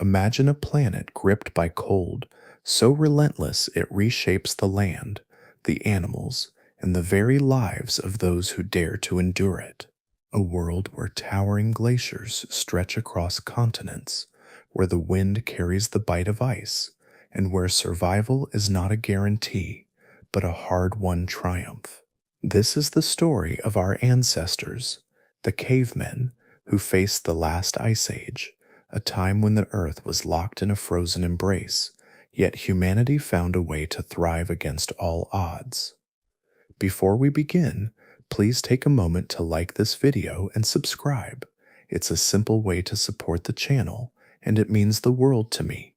Imagine a planet gripped by cold, so relentless it reshapes the land, the animals, and the very lives of those who dare to endure it. A world where towering glaciers stretch across continents, where the wind carries the bite of ice, and where survival is not a guarantee, but a hard won triumph. This is the story of our ancestors, the cavemen, who faced the last ice age, a time when the earth was locked in a frozen embrace, yet humanity found a way to thrive against all odds. Before we begin, please take a moment to like this video and subscribe. It's a simple way to support the channel, and it means the world to me.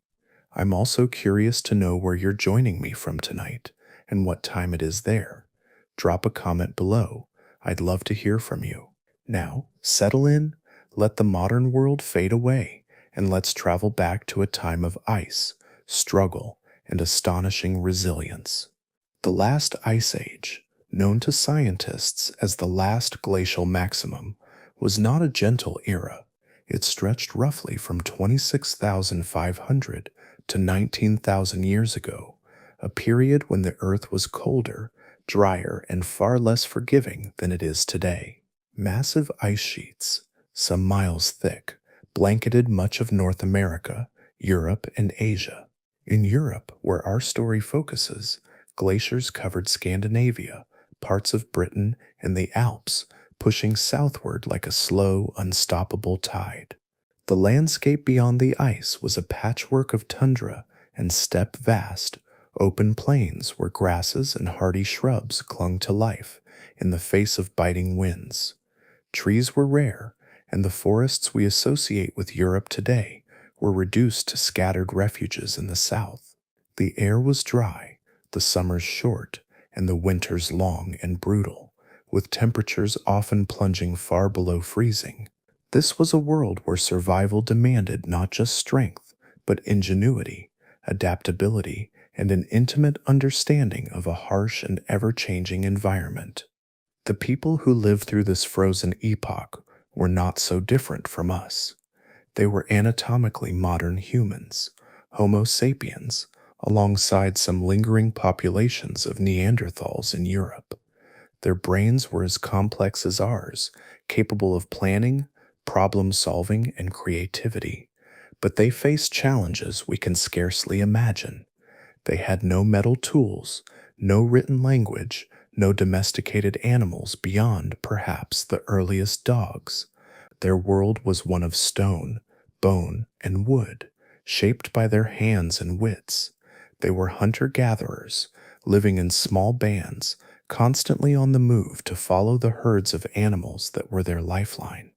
I'm also curious to know where you're joining me from tonight and what time it is there. Drop a comment below. I'd love to hear from you. Now, settle in, let the modern world fade away, and let's travel back to a time of ice, struggle, and astonishing resilience. The last ice age, known to scientists as the last glacial maximum, was not a gentle era. It stretched roughly from 26,500 to 19,000 years ago, a period when the Earth was colder, drier, and far less forgiving than it is today. Massive ice sheets, some miles thick, blanketed much of North America, Europe, and Asia. In Europe, where our story focuses, glaciers covered Scandinavia, parts of Britain, and the Alps, pushing southward like a slow, unstoppable tide. The landscape beyond the ice was a patchwork of tundra and steppe vast, open plains where grasses and hardy shrubs clung to life in the face of biting winds. Trees were rare, and the forests we associate with Europe today were reduced to scattered refuges in the south. The air was dry, the summers short, and the winters long and brutal, with temperatures often plunging far below freezing. This was a world where survival demanded not just strength, but ingenuity, adaptability, and an intimate understanding of a harsh and ever-changing environment. The people who lived through this frozen epoch were not so different from us. They were anatomically modern humans, Homo sapiens, alongside some lingering populations of Neanderthals in Europe. Their brains were as complex as ours, capable of planning, problem solving, and creativity, but they faced challenges we can scarcely imagine. They had no metal tools, no written language, no domesticated animals beyond, perhaps, the earliest dogs. Their world was one of stone, bone, and wood, shaped by their hands and wits. They were hunter-gatherers, living in small bands, constantly on the move to follow the herds of animals that were their lifeline.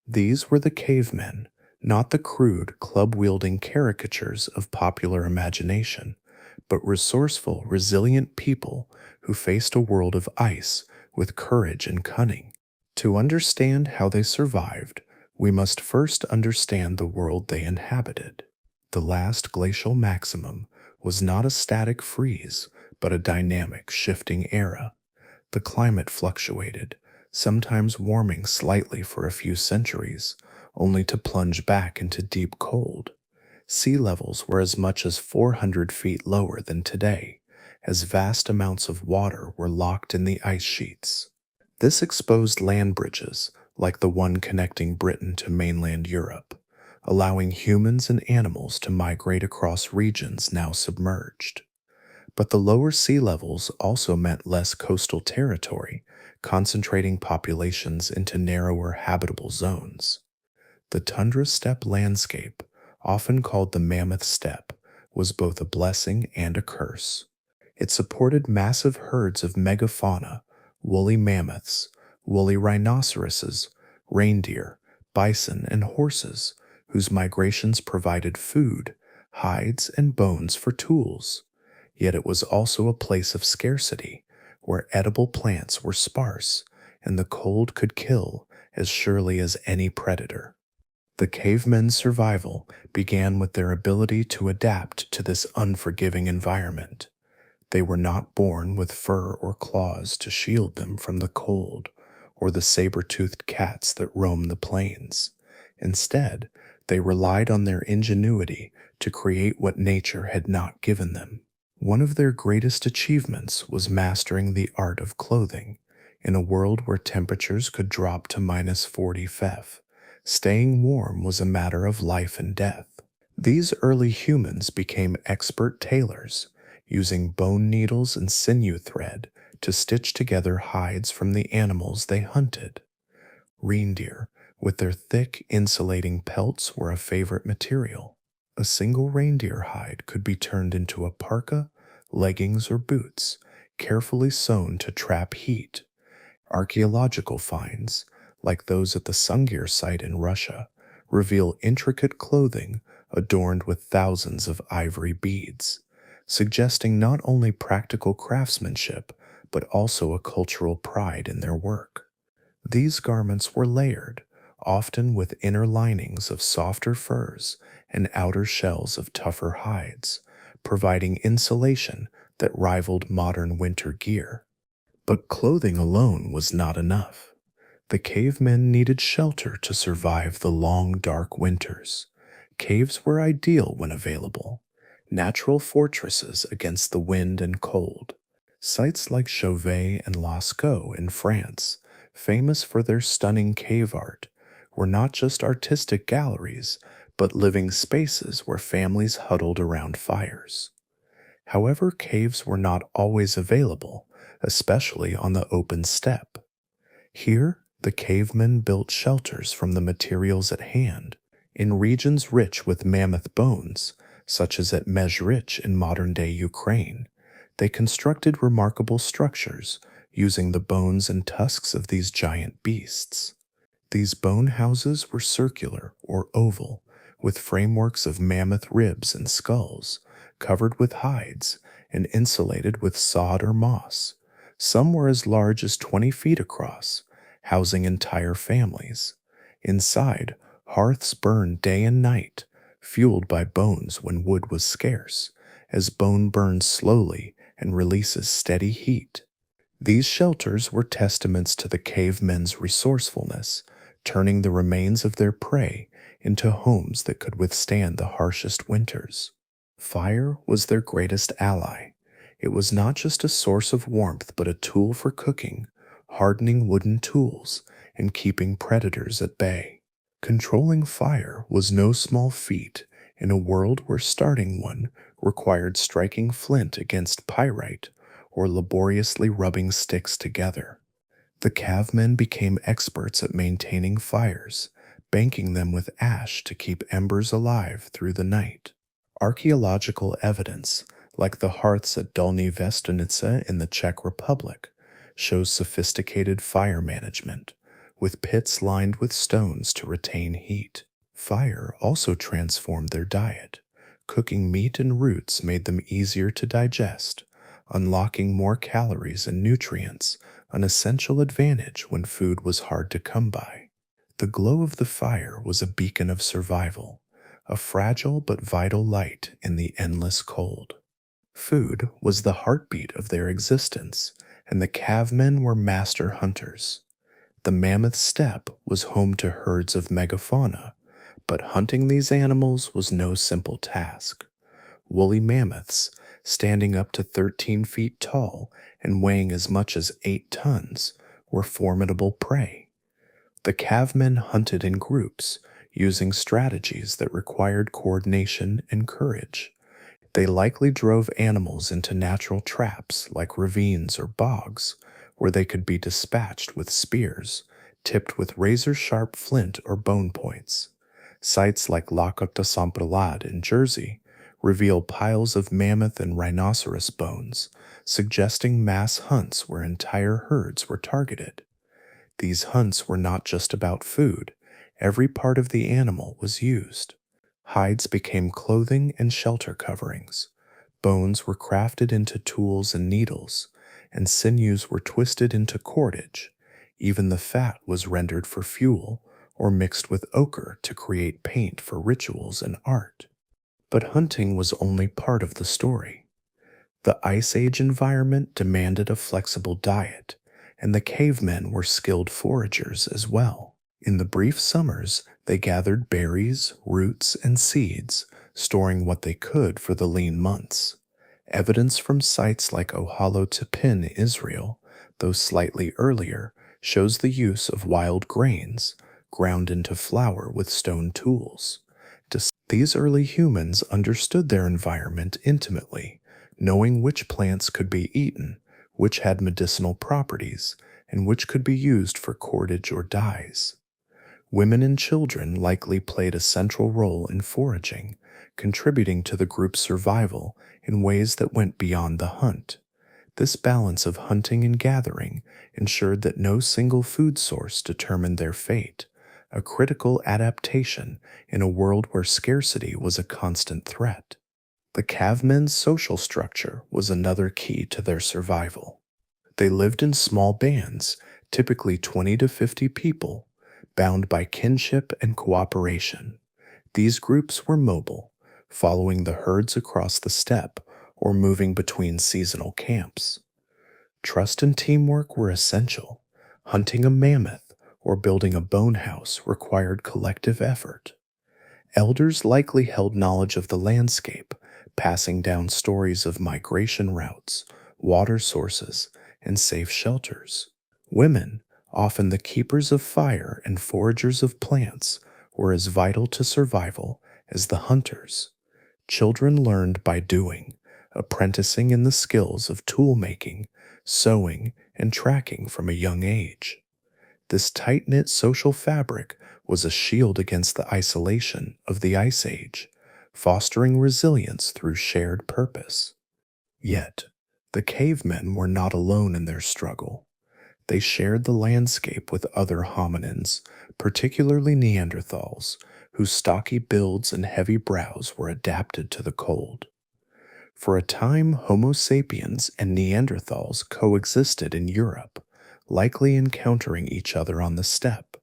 These were the cavemen, not the crude, club-wielding caricatures of popular imagination, but resourceful, resilient people who faced a world of ice with courage and cunning. To understand how they survived, we must first understand the world they inhabited. The last glacial maximum was not a static freeze, but a dynamic, shifting era. The climate fluctuated, sometimes warming slightly for a few centuries, only to plunge back into deep cold. Sea levels were as much as 400 feet lower than today, as vast amounts of water were locked in the ice sheets. This exposed land bridges, like the one connecting Britain to mainland Europe, allowing humans and animals to migrate across regions now submerged. But the lower sea levels also meant less coastal territory, concentrating populations into narrower habitable zones. The tundra steppe landscape, often called the Mammoth Steppe, was both a blessing and a curse. It supported massive herds of megafauna, woolly mammoths, woolly rhinoceroses, reindeer, bison, and horses, whose migrations provided food, hides, and bones for tools. Yet it was also a place of scarcity, where edible plants were sparse, and the cold could kill as surely as any predator. The cavemen's survival began with their ability to adapt to this unforgiving environment. They were not born with fur or claws to shield them from the cold or the saber-toothed cats that roam the plains. Instead, They relied on their ingenuity to create what nature had not given them. One of their greatest achievements was mastering the art of clothing in a world where temperatures could drop to -40 Fahrenheit. Staying warm was a matter of life and death. These early humans became expert tailors, using bone needles and sinew thread to stitch together hides from the animals they hunted. Reindeer, with their thick, insulating pelts, were a favorite material. A single reindeer hide could be turned into a parka, leggings, or boots, carefully sewn to trap heat. Archaeological finds, like those at the Sungir site in Russia, reveal intricate clothing adorned with thousands of ivory beads, suggesting not only practical craftsmanship but also a cultural pride in their work. These garments were layered, often with inner linings of softer furs and outer shells of tougher hides, providing insulation that rivaled modern winter gear. But clothing alone was not enough. The cavemen needed shelter to survive the long, dark winters. Caves were ideal when available, natural fortresses against the wind and cold. Sites like Chauvet and Lascaux in France, famous for their stunning cave art, were not just artistic galleries, but living spaces where families huddled around fires. However, caves were not always available, especially on the open steppe. Here, the cavemen built shelters from the materials at hand. In regions rich with mammoth bones, such as at Mezhrich in modern-day Ukraine, they constructed remarkable structures using the bones and tusks of these giant beasts. These bone houses were circular or oval, with frameworks of mammoth ribs and skulls, covered with hides and insulated with sod or moss. Some were as large as 20 feet across, housing entire families. Inside, hearths burned day and night, fueled by bones when wood was scarce, as bone burns slowly and releases steady heat. These shelters were testaments to the cavemen's resourcefulness, turning the remains of their prey into homes that could withstand the harshest winters. Fire was their greatest ally. It was not just a source of warmth, but a tool for cooking, hardening wooden tools, and keeping predators at bay. Controlling fire was no small feat in a world where starting one required striking flint against pyrite or laboriously rubbing sticks together. The cavemen became experts at maintaining fires, banking them with ash to keep embers alive through the night. Archaeological evidence, like the hearths at Dolní Věstonice in the Czech Republic, shows sophisticated fire management, with pits lined with stones to retain heat. Fire also transformed their diet. Cooking meat and roots made them easier to digest, unlocking more calories and nutrients, an essential advantage when food was hard to come by. The glow of the fire was a beacon of survival, a fragile but vital light in the endless cold. Food was the heartbeat of their existence, and the cavemen were master hunters. The mammoth steppe was home to herds of megafauna, but hunting these animals was no simple task. Woolly mammoths, standing up to 13 feet tall and weighing as much as 8 tons, were formidable prey. The cavemen hunted in groups, using strategies that required coordination and courage. They likely drove animals into natural traps like ravines or bogs, where they could be dispatched with spears, tipped with razor-sharp flint or bone points. Sites like La Côte de Saint-Brelade in Jersey reveal piles of mammoth and rhinoceros bones, suggesting mass hunts where entire herds were targeted. These hunts were not just about food. Every part of the animal was used. Hides became clothing and shelter coverings. Bones were crafted into tools and needles, and sinews were twisted into cordage. Even the fat was rendered for fuel or mixed with ochre to create paint for rituals and art. But hunting was only part of the story. The Ice Age environment demanded a flexible diet, and the cavemen were skilled foragers as well. In the brief summers, they gathered berries, roots, and seeds, storing what they could for the lean months. Evidence from sites like Ohalotepin, Israel, though slightly earlier, shows the use of wild grains ground into flour with stone tools. These early humans understood their environment intimately, knowing which plants could be eaten, which had medicinal properties, and which could be used for cordage or dyes. Women and children likely played a central role in foraging, contributing to the group's survival in ways that went beyond the hunt. This balance of hunting and gathering ensured that no single food source determined their fate, a critical adaptation in a world where scarcity was a constant threat. The cavemen's social structure was another key to their survival. They lived in small bands, typically 20 to 50 people, bound by kinship and cooperation. These groups were mobile, following the herds across the steppe or moving between seasonal camps. Trust and teamwork were essential. Hunting a mammoth or building a bone house required collective effort. Elders likely held knowledge of the landscape, passing down stories of migration routes, water sources, and safe shelters. Women, often the keepers of fire and foragers of plants, were as vital to survival as the hunters. Children learned by doing, apprenticing in the skills of tool making, sewing, and tracking from a young age. This tight knit social fabric was a shield against the isolation of the Ice Age, fostering resilience through shared purpose. Yet, the cavemen were not alone in their struggle. They shared the landscape with other hominins, particularly Neanderthals, whose stocky builds and heavy brows were adapted to the cold. For a time, Homo sapiens and Neanderthals coexisted in Europe, likely encountering each other on the steppe.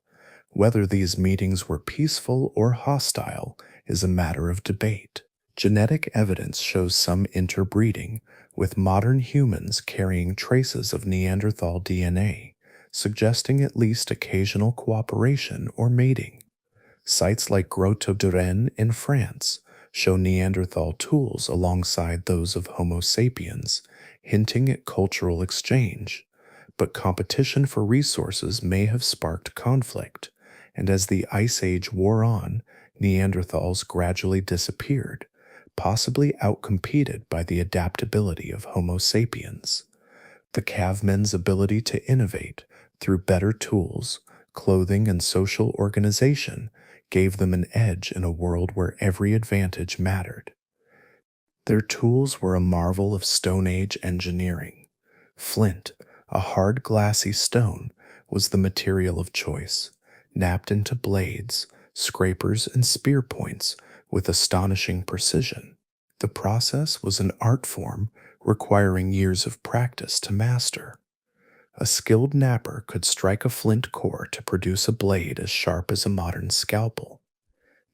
Whether these meetings were peaceful or hostile is a matter of debate. Genetic evidence shows some interbreeding, with modern humans carrying traces of Neanderthal DNA, suggesting at least occasional cooperation or mating. Sites like Grotte de Rennes in France show Neanderthal tools alongside those of Homo sapiens, hinting at cultural exchange. But competition for resources may have sparked conflict, and as the Ice Age wore on, Neanderthals gradually disappeared, possibly outcompeted by the adaptability of Homo sapiens. The cavemen's ability to innovate through better tools, clothing, and social organization gave them an edge in a world where every advantage mattered. Their tools were a marvel of Stone Age engineering. Flint, a hard glassy stone, was the material of choice, knapped into blades, scrapers, and spear points with astonishing precision. The process was an art form requiring years of practice to master. A skilled knapper could strike a flint core to produce a blade as sharp as a modern scalpel.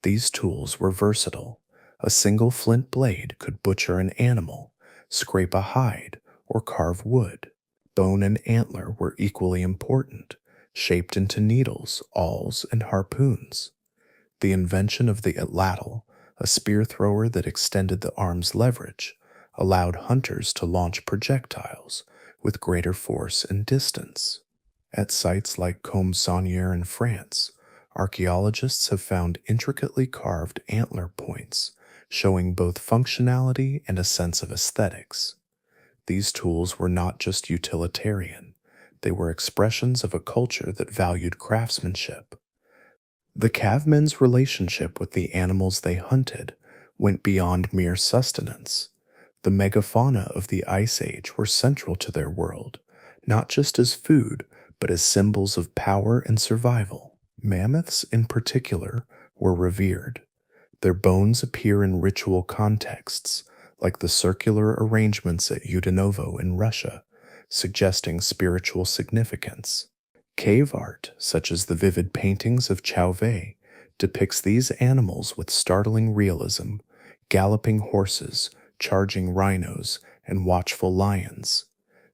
These tools were versatile. A single flint blade could butcher an animal, scrape a hide, or carve wood. Bone and antler were equally important, shaped into needles, awls, and harpoons. The invention of the atlatl, a spear thrower that extended the arm's leverage, allowed hunters to launch projectiles with greater force and distance. At sites like Combe-Saunière in France, archaeologists have found intricately carved antler points, showing both functionality and a sense of aesthetics. These tools were not just utilitarian, they were expressions of a culture that valued craftsmanship. The cavemen's relationship with the animals they hunted went beyond mere sustenance. The megafauna of the Ice Age were central to their world, not just as food, but as symbols of power and survival. Mammoths, in particular, were revered. Their bones appear in ritual contexts, like the circular arrangements at Udinovo in Russia, suggesting spiritual significance. Cave art, such as the vivid paintings of Cavemen, depicts these animals with startling realism: galloping horses, charging rhinos, and watchful lions.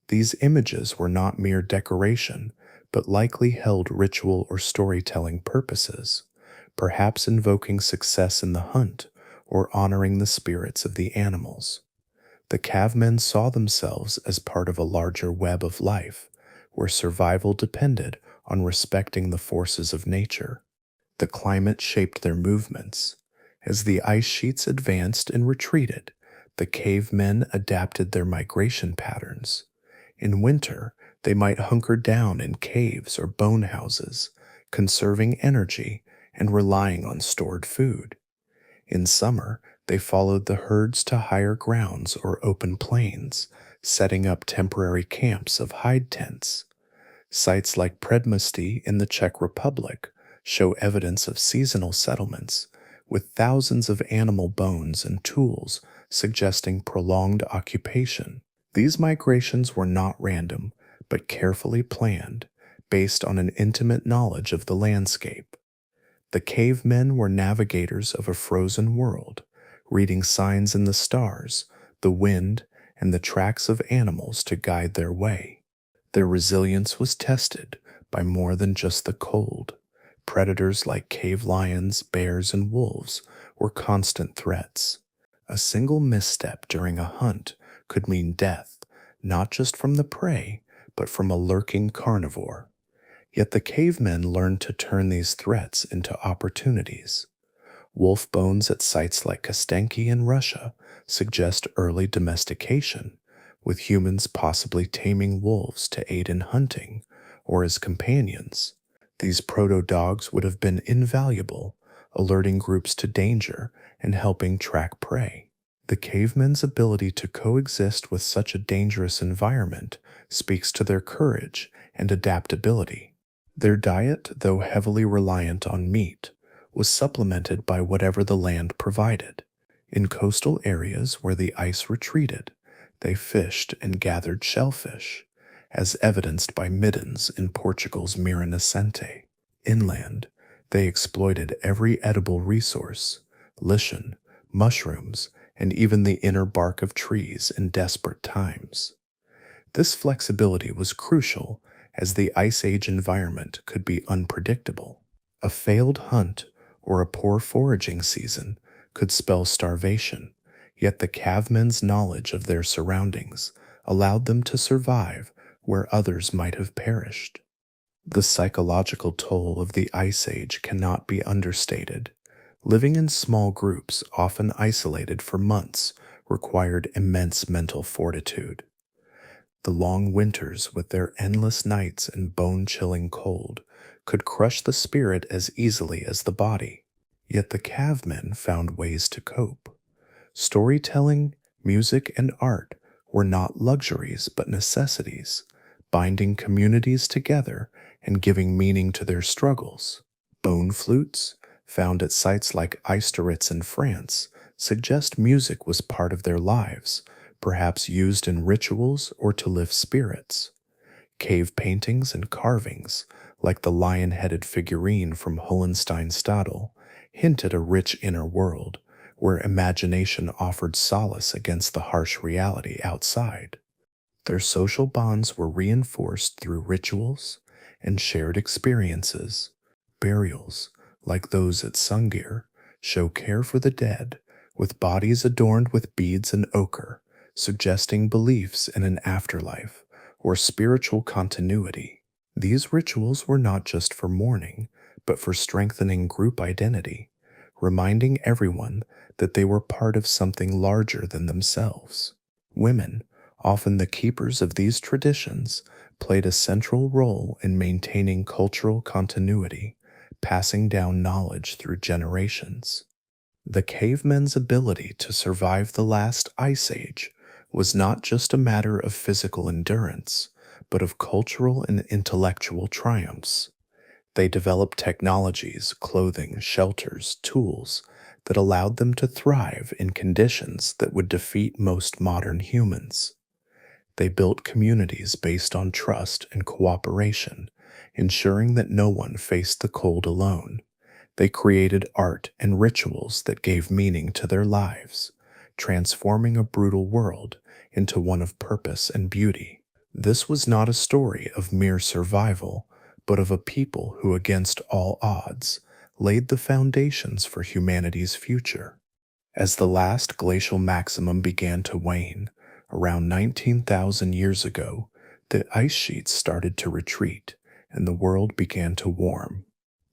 These images were not mere decoration, but likely held ritual or storytelling purposes, perhaps invoking success in the hunt or honoring the spirits of the animals. The cavemen saw themselves as part of a larger web of life, where survival depended on respecting the forces of nature. The climate shaped their movements. As the ice sheets advanced and retreated, the cavemen adapted their migration patterns. In winter, they might hunker down in caves or bone houses, conserving energy and relying on stored food. In summer, they followed the herds to higher grounds or open plains, setting up temporary camps of hide tents. Sites like Predmosty in the Czech Republic show evidence of seasonal settlements, with thousands of animal bones and tools suggesting prolonged occupation. These migrations were not random, but carefully planned, based on an intimate knowledge of the landscape. The cavemen were navigators of a frozen world, reading signs in the stars, the wind, and the tracks of animals to guide their way. Their resilience was tested by more than just the cold. Predators like cave lions, bears, and wolves were constant threats. A single misstep during a hunt could mean death, not just from the prey, but from a lurking carnivore. Yet the cavemen learned to turn these threats into opportunities. Wolf bones at sites like Kostenki in Russia suggest early domestication, with humans possibly taming wolves to aid in hunting or as companions. These proto-dogs would have been invaluable, alerting groups to danger and helping track prey. The cavemen's ability to coexist with such a dangerous environment speaks to their courage and adaptability. Their diet, though heavily reliant on meat, was supplemented by whatever the land provided. In coastal areas where the ice retreated, they fished and gathered shellfish, as evidenced by middens in Portugal's Miranacente. Inland, they exploited every edible resource, lichen, mushrooms, and even the inner bark of trees in desperate times. This flexibility was crucial as the Ice Age environment could be unpredictable. A failed hunt or a poor foraging season could spell starvation, yet the cavemen's knowledge of their surroundings allowed them to survive where others might have perished. The psychological toll of the Ice Age cannot be understated. Living in small groups, often isolated for months, required immense mental fortitude. The long winters, with their endless nights and bone-chilling cold, could crush the spirit as easily as the body. Yet the cavemen found ways to cope. Storytelling, music, and art were not luxuries but necessities, binding communities together and giving meaning to their struggles. Bone flutes, found at sites like Eisteritz in France, suggest music was part of their lives, perhaps used in rituals or to lift spirits. Cave paintings and carvings, like the lion-headed figurine from Hohenstein-Stadel, hint at a rich inner world, where imagination offered solace against the harsh reality outside. Their social bonds were reinforced through rituals and shared experiences. Burials, like those at Sungir, show care for the dead, with bodies adorned with beads and ochre, suggesting beliefs in an afterlife or spiritual continuity. These rituals were not just for mourning, but for strengthening group identity, reminding everyone that they were part of something larger than themselves. Women, often the keepers of these traditions, played a central role in maintaining cultural continuity, passing down knowledge through generations. The cavemen's ability to survive the last ice age was not just a matter of physical endurance, but of cultural and intellectual triumphs. They developed technologies, clothing, shelters, tools that allowed them to thrive in conditions that would defeat most modern humans. They built communities based on trust and cooperation, ensuring that no one faced the cold alone. They created art and rituals that gave meaning to their lives, transforming a brutal world into one of purpose and beauty. This was not a story of mere survival, but of a people who, against all odds, laid the foundations for humanity's future. As the last glacial maximum began to wane, around 19,000 years ago, the ice sheets started to retreat and the world began to warm.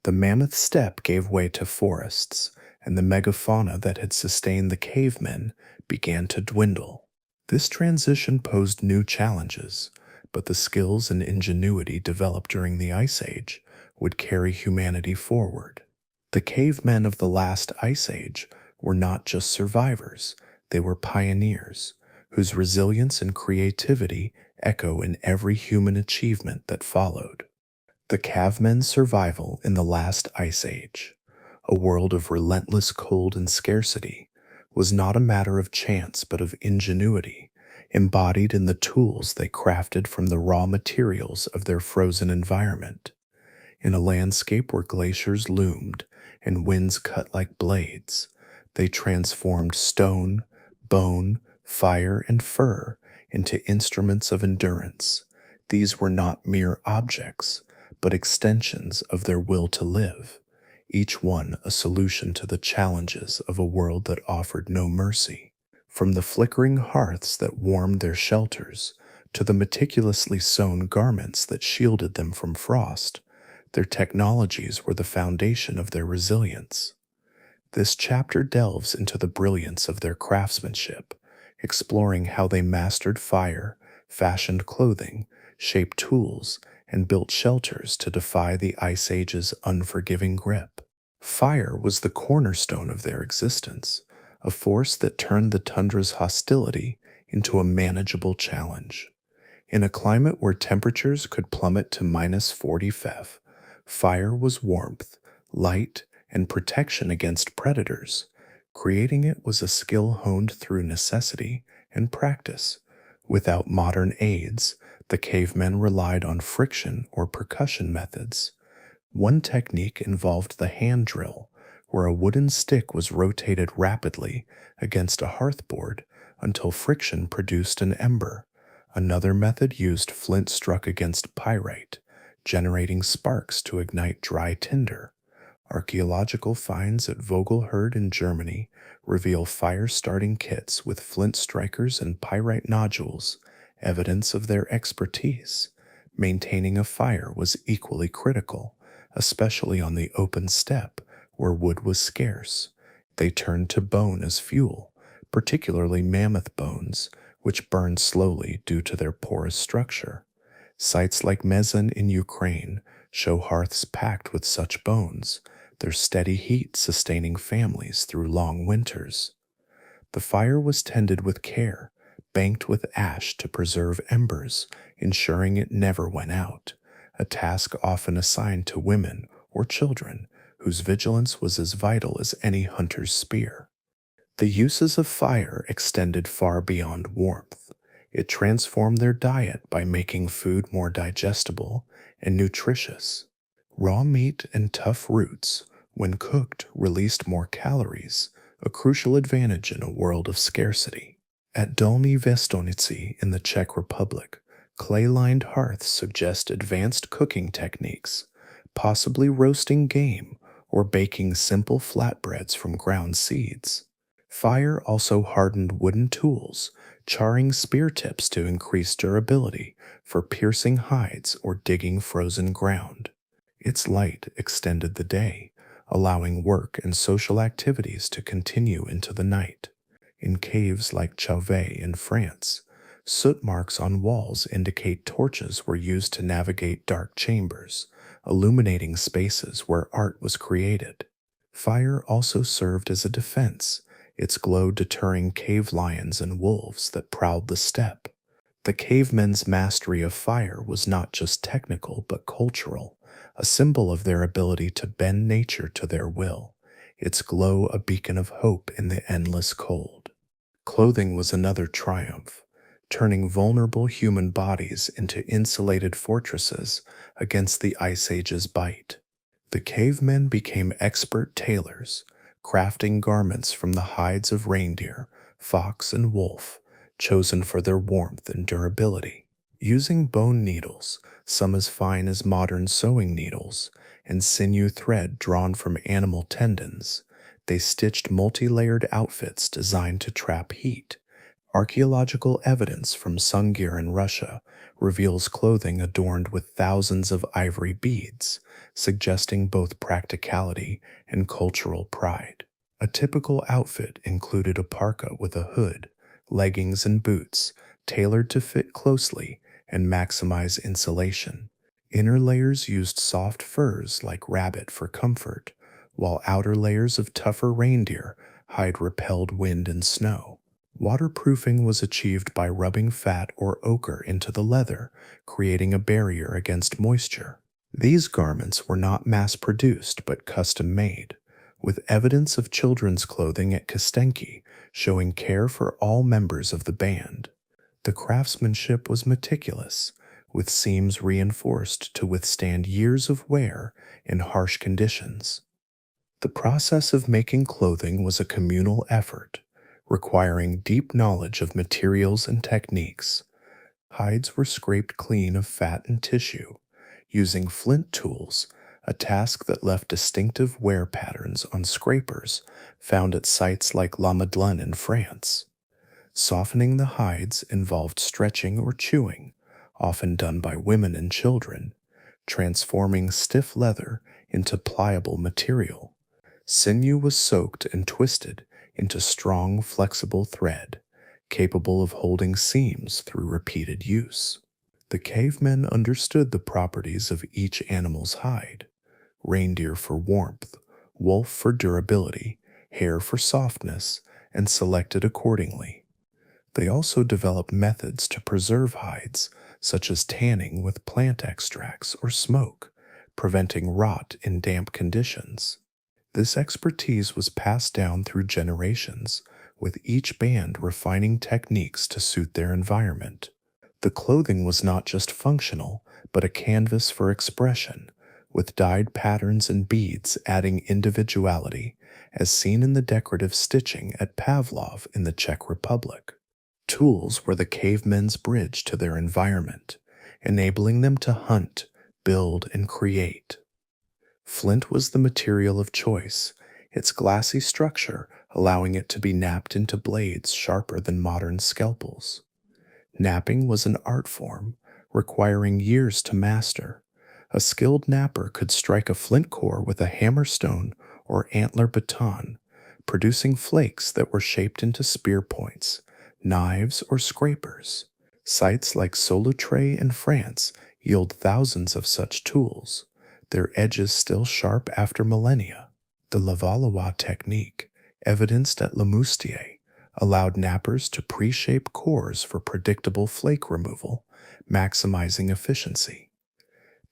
The mammoth steppe gave way to forests, and the megafauna that had sustained the cavemen began to dwindle. This transition posed new challenges, but the skills and ingenuity developed during the Ice Age would carry humanity forward. The cavemen of the last Ice Age were not just survivors, they were pioneers, whose resilience and creativity echo in every human achievement that followed. The cavemen's survival in the last Ice Age, a world of relentless cold and scarcity, was not a matter of chance but of ingenuity, embodied in the tools they crafted from the raw materials of their frozen environment. In a landscape where glaciers loomed and winds cut like blades, they transformed stone, bone, fire, and fur into instruments of endurance. These were not mere objects, but extensions of their will to live, each one a solution to the challenges of a world that offered no mercy. From the flickering hearths that warmed their shelters to the meticulously sewn garments that shielded them from frost, their technologies were the foundation of their resilience. This chapter delves into the brilliance of their craftsmanship, exploring how they mastered fire, fashioned clothing, shaped tools, and built shelters to defy the Ice Age's unforgiving grip. Fire was the cornerstone of their existence, a force that turned the tundra's hostility into a manageable challenge. In a climate where temperatures could plummet to -40°F, fire was warmth, light, and protection against predators. Creating it was a skill honed through necessity and practice. Without modern aids, the cavemen relied on friction or percussion methods. One technique involved the hand drill, where a wooden stick was rotated rapidly against a hearthboard until friction produced an ember. Another method used flint struck against pyrite, generating sparks to ignite dry tinder. Archaeological finds at Vogelherd in Germany reveal fire-starting kits with flint strikers and pyrite nodules, evidence of their expertise. Maintaining a fire was equally critical, especially on the open steppe where wood was scarce. They turned to bone as fuel, particularly mammoth bones, which burned slowly due to their porous structure. Sites like Mezin in Ukraine show hearths packed with such bones, their steady heat sustaining families through long winters. The fire was tended with care, banked with ash to preserve embers, ensuring it never went out, a task often assigned to women or children whose vigilance was as vital as any hunter's spear. The uses of fire extended far beyond warmth. It transformed their diet by making food more digestible and nutritious. Raw meat and tough roots, when cooked, released more calories, a crucial advantage in a world of scarcity. At Dolní Věstonici in the Czech Republic, clay-lined hearths suggest advanced cooking techniques, possibly roasting game or baking simple flatbreads from ground seeds. Fire also hardened wooden tools, charring spear tips to increase durability for piercing hides or digging frozen ground. Its light extended the day, allowing work and social activities to continue into the night. In caves like Cavemen in France, soot marks on walls indicate torches were used to navigate dark chambers, illuminating spaces where art was created. Fire also served as a defense, its glow deterring cave lions and wolves that prowled the steppe. The cavemen's mastery of fire was not just technical but cultural, a symbol of their ability to bend nature to their will, its glow a beacon of hope in the endless cold. Clothing was another triumph, turning vulnerable human bodies into insulated fortresses against the Ice Age's bite. The cavemen became expert tailors, crafting garments from the hides of reindeer, fox, and wolf, chosen for their warmth and durability. Using bone needles, some as fine as modern sewing needles, and sinew thread drawn from animal tendons, they stitched multi-layered outfits designed to trap heat. Archaeological evidence from Sungir in Russia reveals clothing adorned with thousands of ivory beads, suggesting both practicality and cultural pride. A typical outfit included a parka with a hood, leggings, and boots, tailored to fit closely and maximize insulation. Inner layers used soft furs like rabbit for comfort, while outer layers of tougher reindeer hide repelled wind and snow. Waterproofing was achieved by rubbing fat or ochre into the leather, creating a barrier against moisture. These garments were not mass produced but custom made, with evidence of children's clothing at Kostenki showing care for all members of the band. The craftsmanship was meticulous, with seams reinforced to withstand years of wear in harsh conditions. The process of making clothing was a communal effort, requiring deep knowledge of materials and techniques. Hides were scraped clean of fat and tissue, using flint tools, a task that left distinctive wear patterns on scrapers found at sites like La Madeleine in France. Softening the hides involved stretching or chewing, often done by women and children, transforming stiff leather into pliable material. Sinew was soaked and twisted into strong, flexible thread, capable of holding seams through repeated use. The cavemen understood the properties of each animal's hide: reindeer for warmth, wolf for durability, hare for softness, and selected accordingly. They also developed methods to preserve hides, such as tanning with plant extracts or smoke, preventing rot in damp conditions. This expertise was passed down through generations, with each band refining techniques to suit their environment. The clothing was not just functional, but a canvas for expression, with dyed patterns and beads adding individuality, as seen in the decorative stitching at Pavlov in the Czech Republic. Tools were the cavemen's bridge to their environment, enabling them to hunt, build, and create. Flint was the material of choice, its glassy structure allowing it to be knapped into blades sharper than modern scalpels. Knapping was an art form, requiring years to master. A skilled knapper could strike a flint core with a hammerstone or antler baton, producing flakes that were shaped into spear points, knives, or scrapers. Sites like Solutré in France yield thousands of such tools, their edges still sharp after millennia. The Levallois technique, evidenced at Le Moustier, allowed knappers to pre-shape cores for predictable flake removal, maximizing efficiency.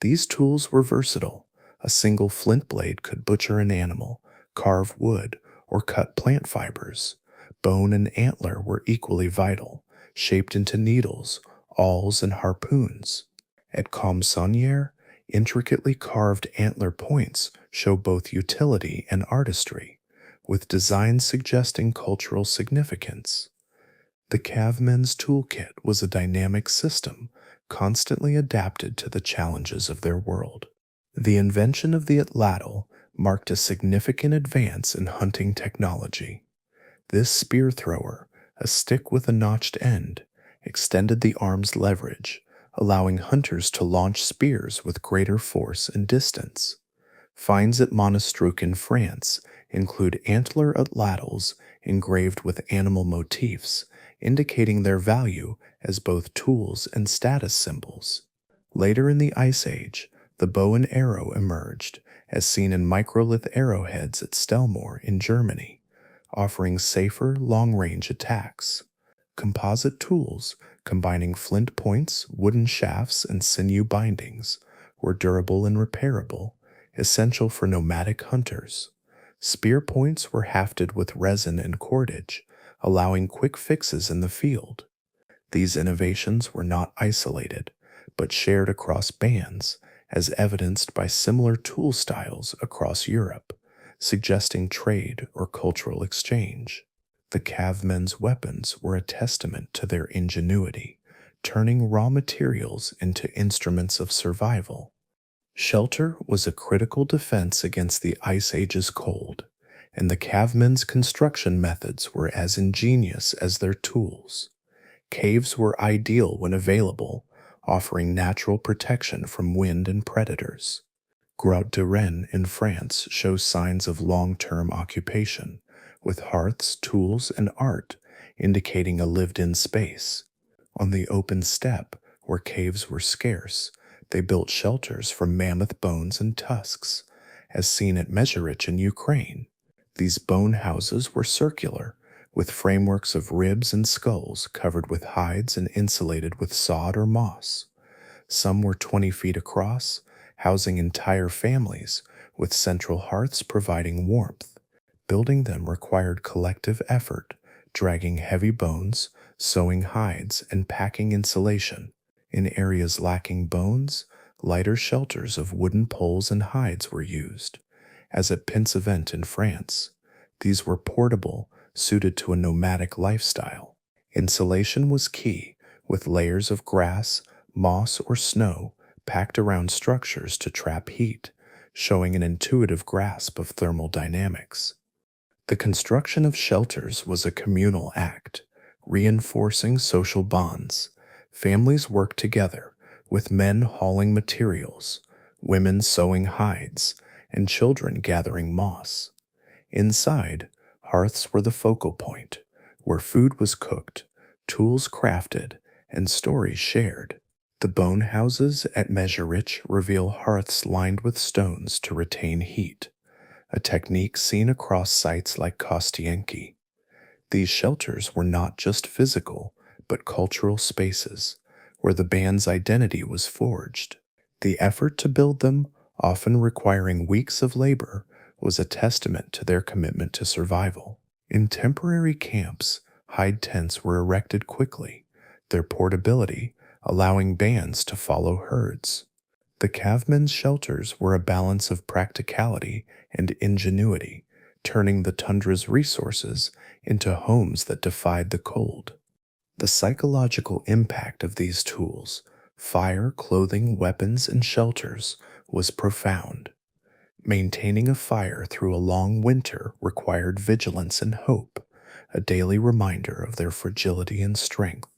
These tools were versatile. A single flint blade could butcher an animal, carve wood, or cut plant fibers. Bone and antler were equally vital, shaped into needles, awls, and harpoons. At Comsonnière, intricately carved antler points show both utility and artistry, with designs suggesting cultural significance. The Cavemen's toolkit was a dynamic system, constantly adapted to the challenges of their world. The invention of the atlatl marked a significant advance in hunting technology. This spear thrower, a stick with a notched end, extended the arm's leverage, allowing hunters to launch spears with greater force and distance. Finds at Monastruc in France include antler atlatls engraved with animal motifs, indicating their value as both tools and status symbols. Later in the Ice Age, the bow and arrow emerged, as seen in microlith arrowheads at Stellmore in Germany, offering safer long-range attacks. Composite tools, combining flint points, wooden shafts, and sinew bindings, were durable and repairable, essential for nomadic hunters. Spear points were hafted with resin and cordage, allowing quick fixes in the field. These innovations were not isolated, but shared across bands, as evidenced by similar tool styles across Europe, suggesting trade or cultural exchange. The cavemen's weapons were a testament to their ingenuity, turning raw materials into instruments of survival. Shelter was a critical defense against the Ice Age's cold, and the cavemen's construction methods were as ingenious as their tools. Caves were ideal when available, offering natural protection from wind and predators. Grotte de Rennes in France shows signs of long-term occupation, with hearths, tools, and art indicating a lived-in space. On the open steppe, where caves were scarce, they built shelters from mammoth bones and tusks, as seen at Mezherich in Ukraine. These bone houses were circular, with frameworks of ribs and skulls covered with hides and insulated with sod or moss. Some were 20 feet across, housing entire families, with central hearths providing warmth. Building them required collective effort, dragging heavy bones, sewing hides, and packing insulation. In areas lacking bones, lighter shelters of wooden poles and hides were used. As at Pinsevent in France, these were portable, suited to a nomadic lifestyle. Insulation was key, with layers of grass, moss, or snow packed around structures to trap heat, showing an intuitive grasp of thermal dynamics. The construction of shelters was a communal act, reinforcing social bonds. Families worked together, with men hauling materials, women sewing hides, and children gathering moss. Inside, hearths were the focal point, where food was cooked, tools crafted, and stories shared. The bone houses at Mezherich reveal hearths lined with stones to retain heat, a technique seen across sites like Kostienki. These shelters were not just physical, but cultural spaces, where the band's identity was forged. The effort to build them, often requiring weeks of labor, was a testament to their commitment to survival. In temporary camps, hide tents were erected quickly, their portability allowing bands to follow herds. The cavemen's shelters were a balance of practicality and ingenuity, turning the tundra's resources into homes that defied the cold. The psychological impact of these tools, fire, clothing, weapons, and shelters, was profound. Maintaining a fire through a long winter required vigilance and hope, a daily reminder of their fragility and strength.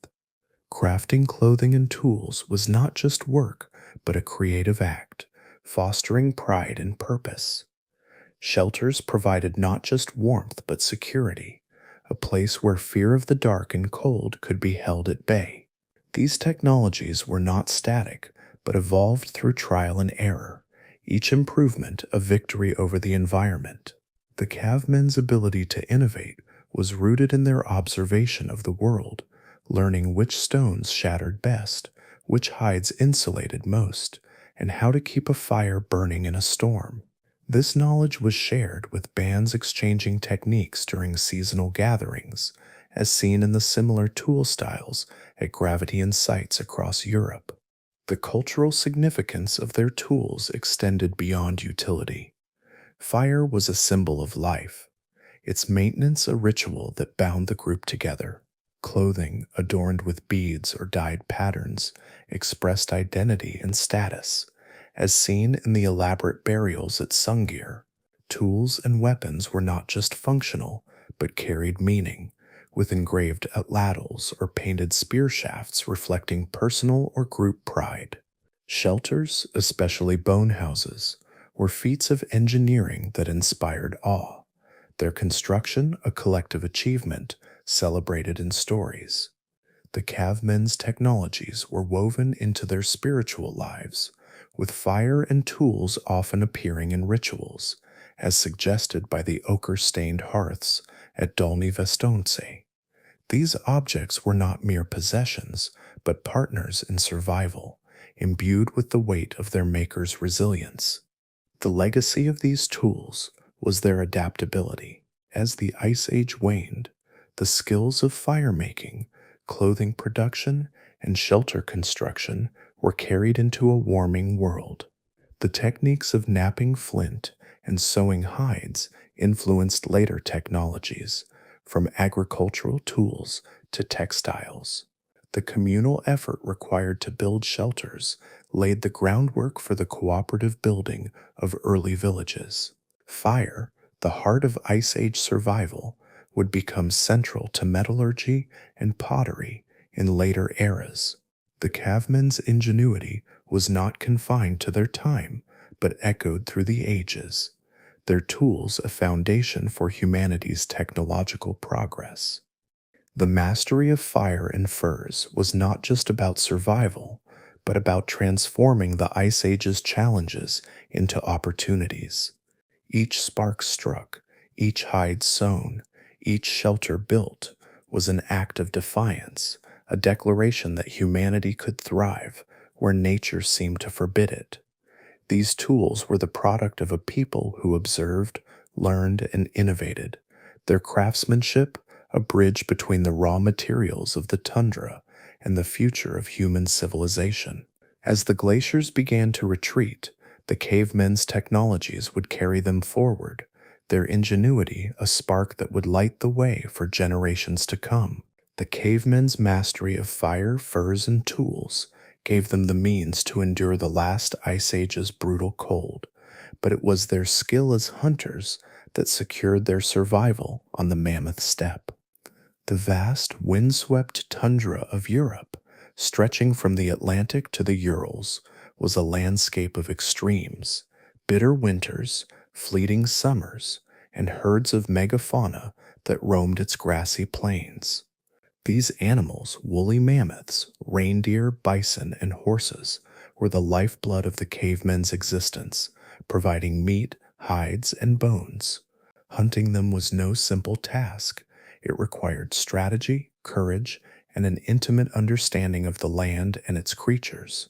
Crafting clothing and tools was not just work, but a creative act, fostering pride and purpose. Shelters provided not just warmth but security, a place where fear of the dark and cold could be held at bay. These technologies were not static, but evolved through trial and error, each improvement a victory over the environment. The cavemen's ability to innovate was rooted in their observation of the world, learning which stones shattered best, which hides insulated most, and how to keep a fire burning in a storm. This knowledge was shared with bands exchanging techniques during seasonal gatherings, as seen in the similar tool styles at Gravitian sites across Europe. The cultural significance of their tools extended beyond utility. Fire was a symbol of life, its maintenance a ritual that bound the group together. Clothing adorned with beads or dyed patterns expressed identity and status, as seen in the elaborate burials at Sungir. Tools and weapons were not just functional, but carried meaning, with engraved atlatls or painted spear shafts reflecting personal or group pride. Shelters, especially bone houses, were feats of engineering that inspired awe, their construction a collective achievement celebrated in stories. The cavemen's technologies were woven into their spiritual lives, with fire and tools often appearing in rituals, as suggested by the ochre-stained hearths at Dolny Vestonce. These objects were not mere possessions, but partners in survival, imbued with the weight of their maker's resilience. The legacy of these tools was their adaptability. As the Ice Age waned, the skills of fire-making, clothing production, and shelter construction were carried into a warming world. The techniques of knapping flint and sewing hides influenced later technologies, from agricultural tools to textiles. The communal effort required to build shelters laid the groundwork for the cooperative building of early villages. Fire, the heart of Ice Age survival, would become central to metallurgy and pottery in later eras. The cavemen's ingenuity was not confined to their time, but echoed through the ages, their tools a foundation for humanity's technological progress. The mastery of fire and furs was not just about survival, but about transforming the Ice Age's challenges into opportunities. Each spark struck, each hide sewn, each shelter built was an act of defiance, a declaration that humanity could thrive where nature seemed to forbid it. These tools were the product of a people who observed, learned, and innovated, their craftsmanship a bridge between the raw materials of the tundra and the future of human civilization. As the glaciers began to retreat, the cavemen's technologies would carry them forward, their ingenuity a spark that would light the way for generations to come. The cavemen's mastery of fire, furs, and tools gave them the means to endure the last ice age's brutal cold, but it was their skill as hunters that secured their survival on the mammoth steppe. The vast, windswept tundra of Europe, stretching from the Atlantic to the Urals, was a landscape of extremes, bitter winters, fleeting summers, and herds of megafauna that roamed its grassy plains. These animals, woolly mammoths, reindeer, bison, and horses, were the lifeblood of the cavemen's existence, providing meat, hides, and bones. Hunting them was no simple task. It required strategy, courage, and an intimate understanding of the land and its creatures.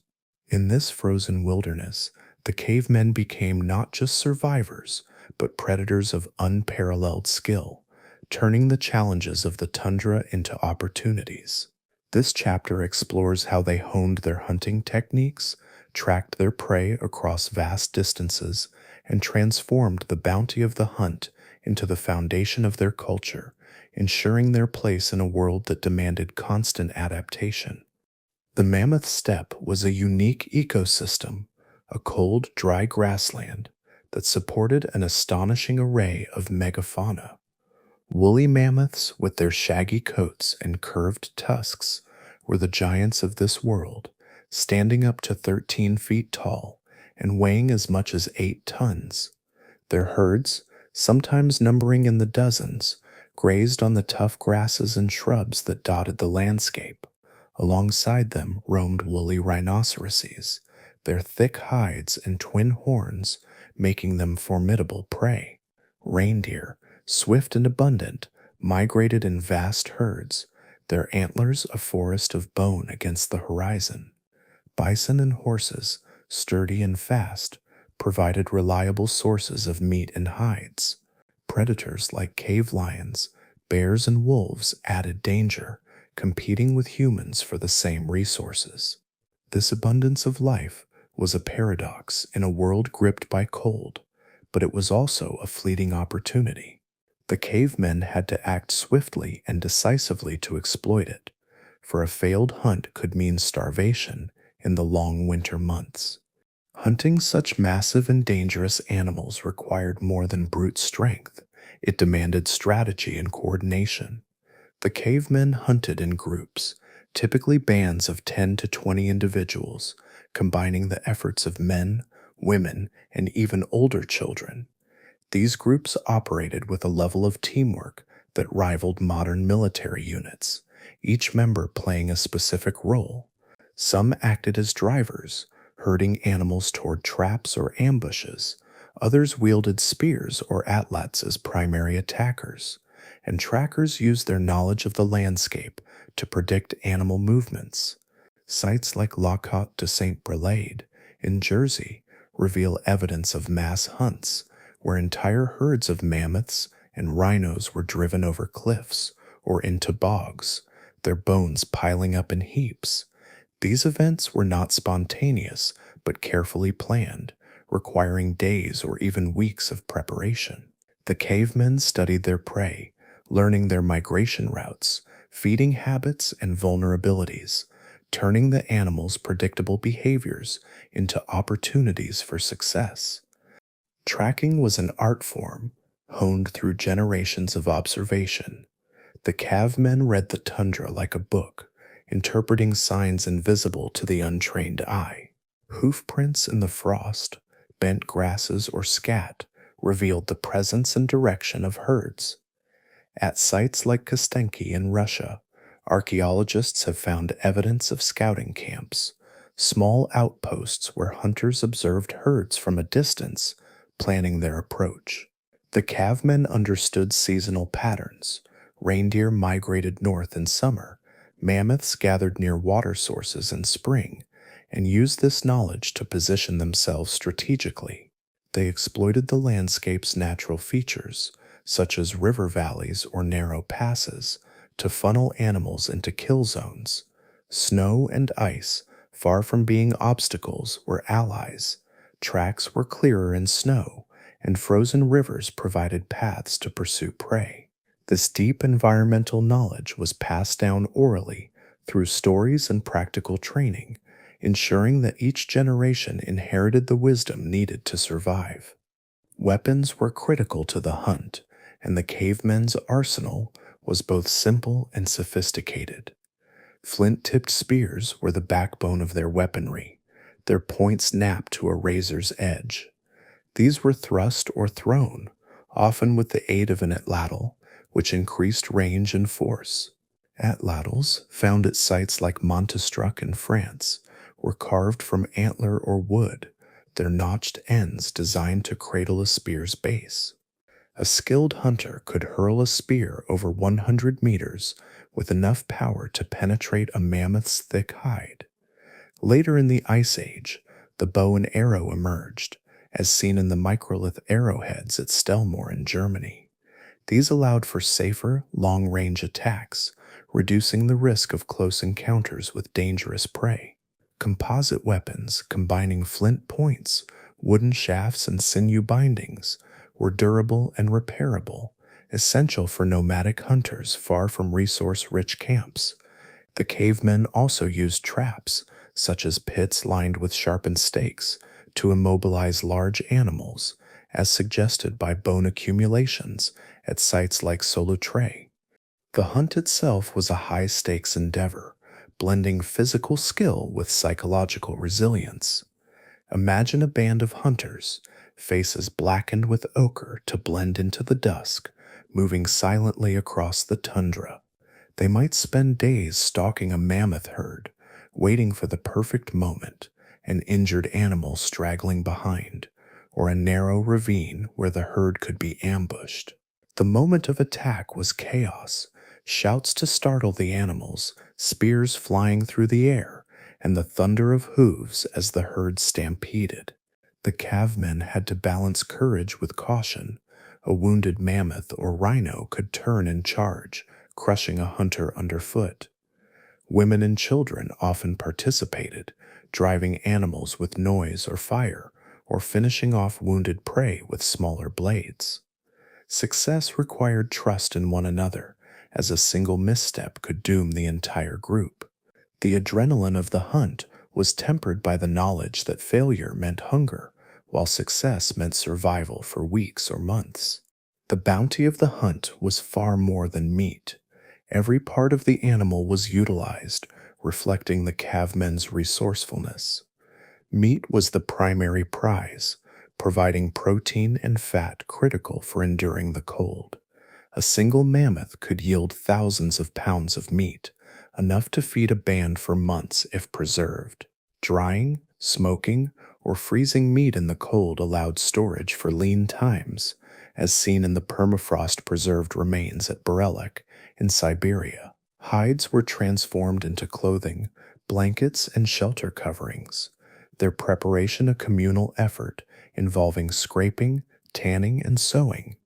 In this frozen wilderness, the cavemen became not just survivors, but predators of unparalleled skill, turning the challenges of the tundra into opportunities. This chapter explores how they honed their hunting techniques, tracked their prey across vast distances, and transformed the bounty of the hunt into the foundation of their culture, ensuring their place in a world that demanded constant adaptation. The mammoth steppe was a unique ecosystem, a cold, dry grassland that supported an astonishing array of megafauna. Woolly mammoths, with their shaggy coats and curved tusks, were the giants of this world, standing up to 13 feet tall and weighing as much as 8 tons. Their herds, sometimes numbering in the dozens, grazed on the tough grasses and shrubs that dotted the landscape. Alongside them roamed woolly rhinoceroses, their thick hides and twin horns making them formidable prey. Reindeer, swift and abundant, migrated in vast herds, their antlers a forest of bone against the horizon. Bison and horses, sturdy and fast, provided reliable sources of meat and hides. Predators like cave lions, bears, and wolves added danger, competing with humans for the same resources. This abundance of life was a paradox in a world gripped by cold, but it was also a fleeting opportunity. The cavemen had to act swiftly and decisively to exploit it, for a failed hunt could mean starvation in the long winter months. Hunting such massive and dangerous animals required more than brute strength. It demanded strategy and coordination. The cavemen hunted in groups, typically bands of 10 to 20 individuals, combining the efforts of men, women, and even older children. These groups operated with a level of teamwork that rivaled modern military units, each member playing a specific role. Some acted as drivers, herding animals toward traps or ambushes. Others wielded spears or atlets as primary attackers, and trackers used their knowledge of the landscape to predict animal movements. Sites like Lockhart de St. Brelade in Jersey reveal evidence of mass hunts where entire herds of mammoths and rhinos were driven over cliffs or into bogs, their bones piling up in heaps. These events were not spontaneous, but carefully planned, requiring days or even weeks of preparation. The cavemen studied their prey, learning their migration routes, feeding habits and vulnerabilities, turning the animal's predictable behaviors into opportunities for success. Tracking was an art form honed through generations of observation. The cavemen read the tundra like a book, interpreting signs invisible to the untrained eye. Hoofprints in the frost, bent grasses, or scat revealed the presence and direction of herds. At sites like Kostenki in Russia, archaeologists have found evidence of scouting camps, small outposts where hunters observed herds from a distance, planning their approach. The cavemen understood seasonal patterns. Reindeer migrated north in summer, mammoths gathered near water sources in spring, and used this knowledge to position themselves strategically. They exploited the landscape's natural features, such as river valleys or narrow passes, to funnel animals into kill zones. Snow and ice, far from being obstacles, were allies. Tracks were clearer in snow, and frozen rivers provided paths to pursue prey. This deep environmental knowledge was passed down orally through stories and practical training, ensuring that each generation inherited the wisdom needed to survive. Weapons were critical to the hunt, and the cavemen's arsenal was both simple and sophisticated. Flint-tipped spears were the backbone of their weaponry, their points napped to a razor's edge. These were thrust or thrown, often with the aid of an atlatl, which increased range and force. Atlatls, found at sites like Montestruc in France, were carved from antler or wood, their notched ends designed to cradle a spear's base. A skilled hunter could hurl a spear over 100 meters with enough power to penetrate a mammoth's thick hide. Later in the Ice Age, the bow and arrow emerged, as seen in the microlith arrowheads at Stellmore in Germany. These allowed for safer, long-range attacks, reducing the risk of close encounters with dangerous prey. Composite weapons combining flint points, wooden shafts, and sinew bindings were durable and repairable, essential for nomadic hunters far from resource-rich camps. The cavemen also used traps, such as pits lined with sharpened stakes, to immobilize large animals, as suggested by bone accumulations at sites like Solutré. The hunt itself was a high-stakes endeavor, blending physical skill with psychological resilience. Imagine a band of hunters, faces blackened with ochre to blend into the dusk, moving silently across the tundra. They might spend days stalking a mammoth herd, waiting for the perfect moment, an injured animal straggling behind, or a narrow ravine where the herd could be ambushed. The moment of attack was chaos, shouts to startle the animals, spears flying through the air, and the thunder of hooves as the herd stampeded. The cavemen had to balance courage with caution. A wounded mammoth or rhino could turn and charge, crushing a hunter underfoot. Women and children often participated, driving animals with noise or fire, or finishing off wounded prey with smaller blades. Success required trust in one another, as a single misstep could doom the entire group. The adrenaline of the hunt was tempered by the knowledge that failure meant hunger, while success meant survival for weeks or months. The bounty of the hunt was far more than meat. Every part of the animal was utilized, reflecting the cavemen's resourcefulness. Meat was the primary prize, providing protein and fat critical for enduring the cold. A single mammoth could yield thousands of pounds of meat, enough to feed a band for months if preserved. Drying, smoking, or freezing meat in the cold allowed storage for lean times, as seen in the permafrost-preserved remains at Borelek in Siberia. Hides were transformed into clothing, blankets, and shelter coverings, their preparation a communal effort involving scraping, tanning, and sewing.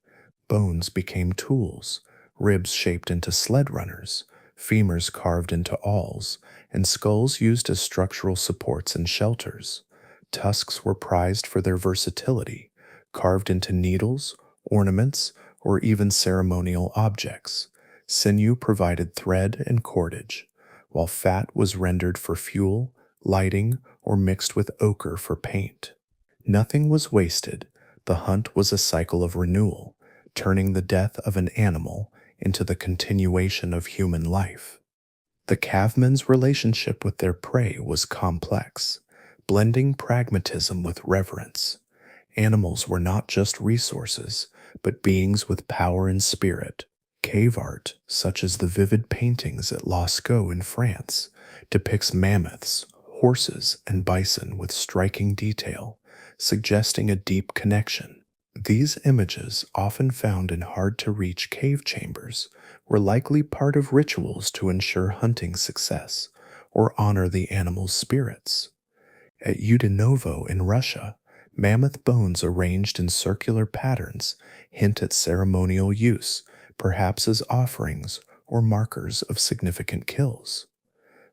Bones became tools, ribs shaped into sled runners, femurs carved into awls, and skulls used as structural supports and shelters. Tusks were prized for their versatility, carved into needles, ornaments, or even ceremonial objects. Sinew provided thread and cordage, while fat was rendered for fuel, lighting, or mixed with ochre for paint. Nothing was wasted. The hunt was a cycle of renewal, turning the death of an animal into the continuation of human life. The cavemen's relationship with their prey was complex, blending pragmatism with reverence. Animals were not just resources, but beings with power and spirit. Cave art, such as the vivid paintings at Lascaux in France, depicts mammoths, horses, and bison with striking detail, suggesting a deep connection. These images, often found in hard to reach cave chambers, were likely part of rituals to ensure hunting success or honor the animal's spirits. At Udinovo in Russia, mammoth bones arranged in circular patterns hint at ceremonial use, perhaps as offerings or markers of significant kills.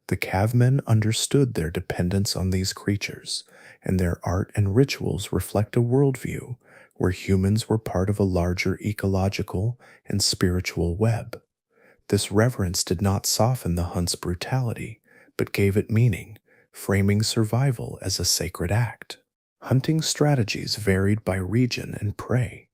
The cavemen understood their dependence on these creatures, and their art and rituals reflect a worldview where humans were part of a larger ecological and spiritual web. This reverence did not soften the hunt's brutality, but gave it meaning, framing survival as a sacred act. Hunting strategies varied by region and prey.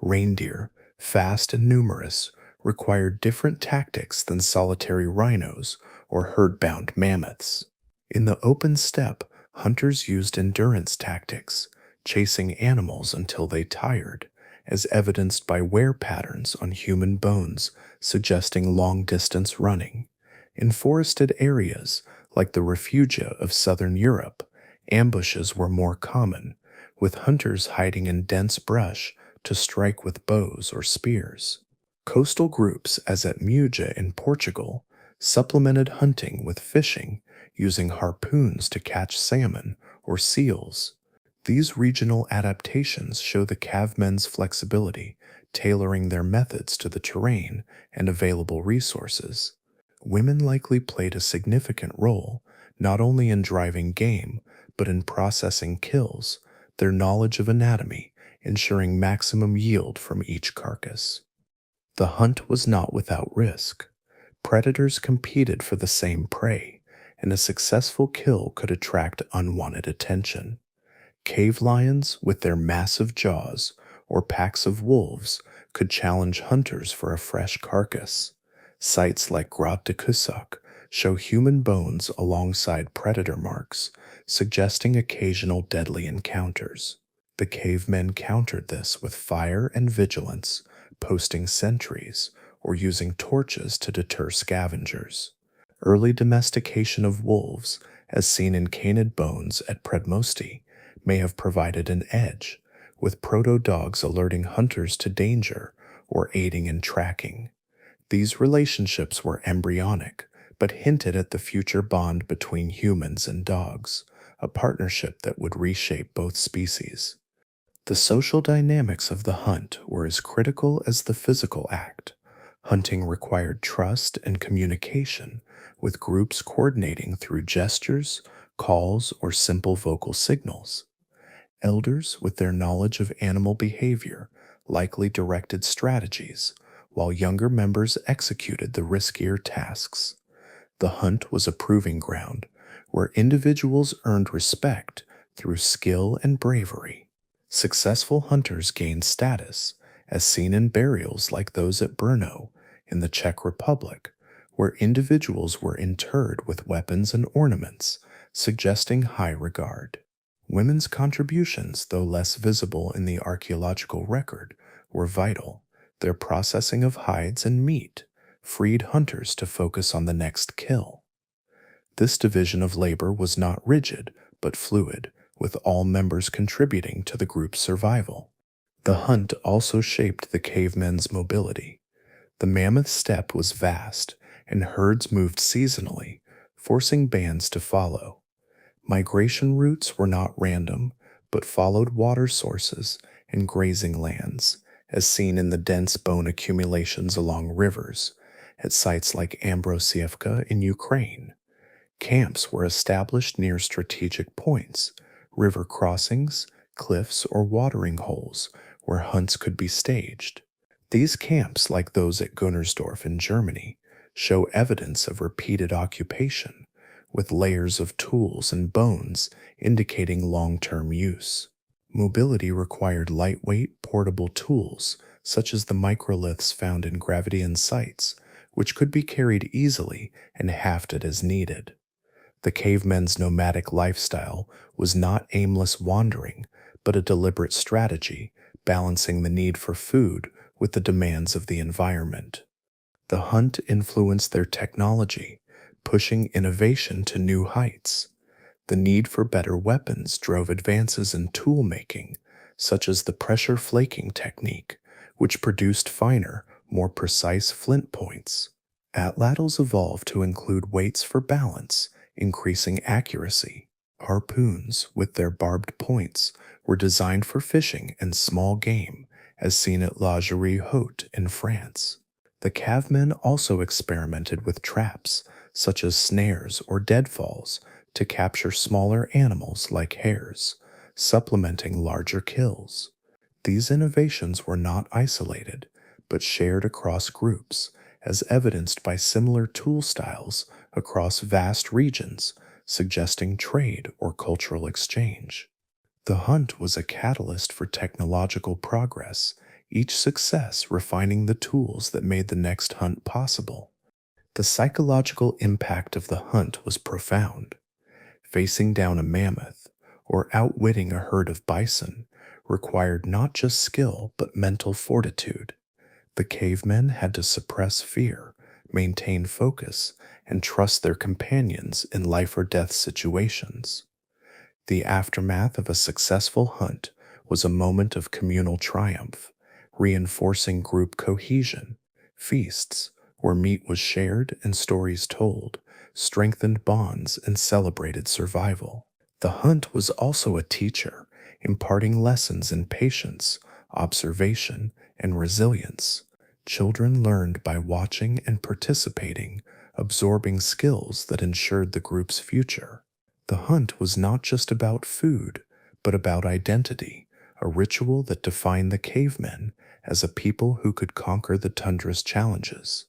Reindeer, fast and numerous, required different tactics than solitary rhinos or herd-bound mammoths. In the open steppe, hunters used endurance tactics, chasing animals until they tired, as evidenced by wear patterns on human bones suggesting long-distance running. In forested areas, like the refugia of southern Europe, ambushes were more common, with hunters hiding in dense brush to strike with bows or spears. Coastal groups, as at Muja in Portugal, supplemented hunting with fishing, using harpoons to catch salmon or seals. These regional adaptations show the cavemen's flexibility, tailoring their methods to the terrain and available resources. Women likely played a significant role, not only in driving game, but in processing kills, their knowledge of anatomy ensuring maximum yield from each carcass. The hunt was not without risk. Predators competed for the same prey, and a successful kill could attract unwanted attention. Cave lions, with their massive jaws, or packs of wolves, could challenge hunters for a fresh carcass. Sites like Grotte de Cussac show human bones alongside predator marks, suggesting occasional deadly encounters. The cavemen countered this with fire and vigilance, posting sentries or using torches to deter scavengers. Early domestication of wolves, as seen in canid bones at Predmosti, may have provided an edge, with proto-dogs alerting hunters to danger or aiding in tracking. These relationships were embryonic, but hinted at the future bond between humans and dogs, a partnership that would reshape both species. The social dynamics of the hunt were as critical as the physical act. Hunting required trust and communication, with groups coordinating through gestures, calls, or simple vocal signals. Elders, with their knowledge of animal behavior, likely directed strategies, while younger members executed the riskier tasks. The hunt was a proving ground where individuals earned respect through skill and bravery. Successful hunters gained status, as seen in burials like those at Brno in the Czech Republic, where individuals were interred with weapons and ornaments, suggesting high regard. Women's contributions, though less visible in the archaeological record, were vital. Their processing of hides and meat freed hunters to focus on the next kill. This division of labor was not rigid, but fluid, with all members contributing to the group's survival. The hunt also shaped the cavemen's mobility. The mammoth steppe was vast, and herds moved seasonally, forcing bands to follow. Migration routes were not random, but followed water sources and grazing lands, as seen in the dense bone accumulations along rivers, at sites like Ambrosievka in Ukraine. Camps were established near strategic points, river crossings, cliffs, or watering holes where hunts could be staged. These camps, like those at Gunnersdorf in Germany, show evidence of repeated occupation, with layers of tools and bones indicating long term use. Mobility required lightweight, portable tools, such as the microliths found in Gravidian sites, which could be carried easily and hafted as needed. The cavemen's nomadic lifestyle was not aimless wandering, but a deliberate strategy, balancing the need for food with the demands of the environment. The hunt influenced their technology, pushing innovation to new heights. The need for better weapons drove advances in tool making, such as the pressure flaking technique, which produced finer, more precise flint points. Atlatls evolved to include weights for balance, increasing accuracy. Harpoons, with their barbed points, were designed for fishing and small game, as seen at La Jarrie Haute in France. The cavemen also experimented with traps, such as snares or deadfalls, to capture smaller animals like hares, supplementing larger kills. These innovations were not isolated, but shared across groups, as evidenced by similar tool styles across vast regions, suggesting trade or cultural exchange. The hunt was a catalyst for technological progress, each success refining the tools that made the next hunt possible. The psychological impact of the hunt was profound. Facing down a mammoth or outwitting a herd of bison required not just skill but mental fortitude. The cavemen had to suppress fear, maintain focus, and trust their companions in life or death situations. The aftermath of a successful hunt was a moment of communal triumph, reinforcing group cohesion. Feasts, where meat was shared and stories told, strengthened bonds and celebrated survival. The hunt was also a teacher, imparting lessons in patience, observation, and resilience. Children learned by watching and participating, absorbing skills that ensured the group's future. The hunt was not just about food, but about identity, a ritual that defined the cavemen as a people who could conquer the tundra's challenges.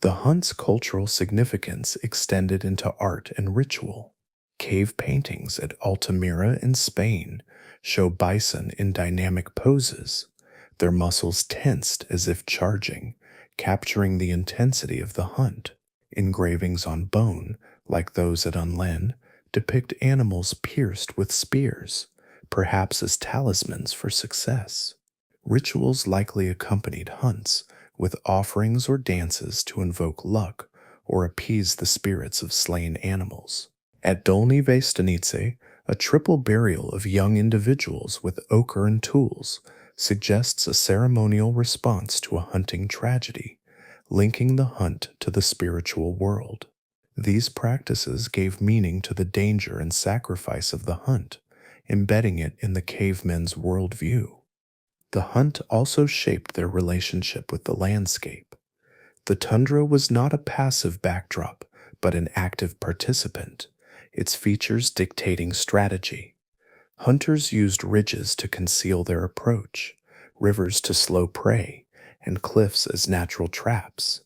The hunt's cultural significance extended into art and ritual. Cave paintings at Altamira in Spain show bison in dynamic poses, their muscles tensed as if charging, capturing the intensity of the hunt. Engravings on bone, like those at Unlen, depict animals pierced with spears, perhaps as talismans for success. Rituals likely accompanied hunts, with offerings or dances to invoke luck or appease the spirits of slain animals. At Dolny Stanice, a triple burial of young individuals with ochre and tools suggests a ceremonial response to a hunting tragedy, linking the hunt to the spiritual world. These practices gave meaning to the danger and sacrifice of the hunt, embedding it in the cavemen's worldview. The hunt also shaped their relationship with the landscape. The tundra was not a passive backdrop, but an active participant, its features dictating strategy. Hunters used ridges to conceal their approach, rivers to slow prey, and cliffs as natural traps.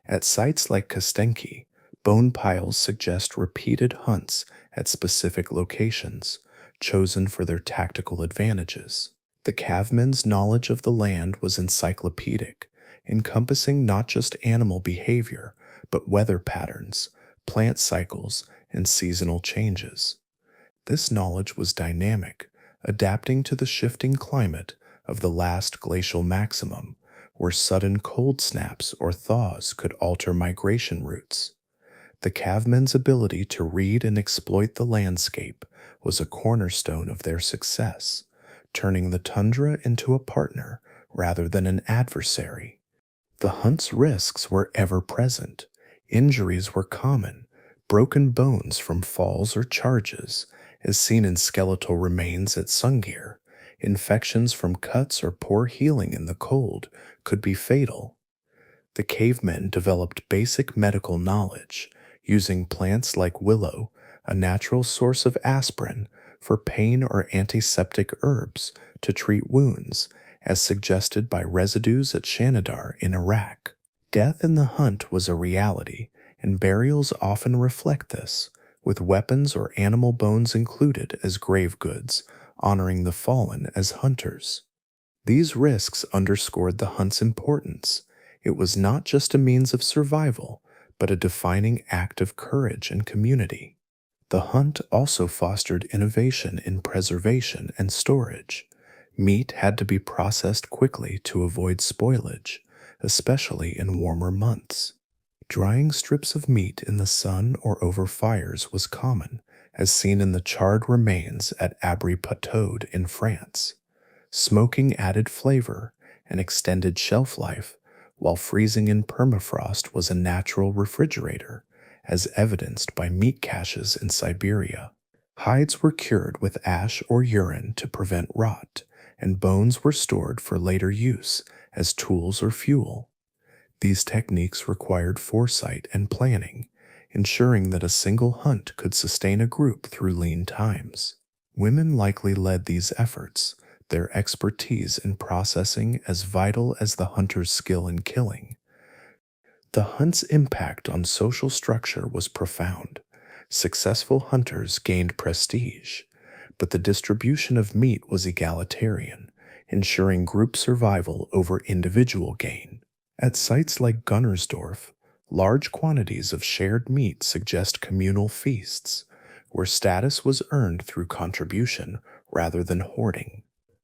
At sites like Kostenki, bone piles suggest repeated hunts at specific locations, chosen for their tactical advantages. The cavemen's knowledge of the land was encyclopedic, encompassing not just animal behavior, but weather patterns, plant cycles, and seasonal changes. This knowledge was dynamic, adapting to the shifting climate of the last glacial maximum, where sudden cold snaps or thaws could alter migration routes. The cavemen's ability to read and exploit the landscape was a cornerstone of their success, turning the tundra into a partner rather than an adversary. The hunt's risks were ever present. Injuries were common, broken bones from falls or charges, as seen in skeletal remains at Sungir. Infections from cuts or poor healing in the cold could be fatal. The cavemen developed basic medical knowledge, using plants like willow, a natural source of aspirin, for pain or antiseptic herbs to treat wounds, as suggested by residues at Shanidar in Iraq. Death in the hunt was a reality, and burials often reflect this, with weapons or animal bones included as grave goods, honoring the fallen as hunters. These risks underscored the hunt's importance. It was not just a means of survival, but a defining act of courage and community. The hunt also fostered innovation in preservation and storage. Meat had to be processed quickly to avoid spoilage, especially in warmer months. Drying strips of meat in the sun or over fires was common, as seen in the charred remains at Abri-Pataude in France. Smoking added flavor and extended shelf life, while freezing in permafrost was a natural refrigerator, as evidenced by meat caches in Siberia. Hides were cured with ash or urine to prevent rot, and bones were stored for later use as tools or fuel. These techniques required foresight and planning, ensuring that a single hunt could sustain a group through lean times. Women likely led these efforts, their expertise in processing as vital as the hunter's skill in killing. The hunt's impact on social structure was profound. Successful hunters gained prestige, but the distribution of meat was egalitarian, ensuring group survival over individual gain. At sites like Gunnersdorf, large quantities of shared meat suggest communal feasts, where status was earned through contribution rather than hoarding.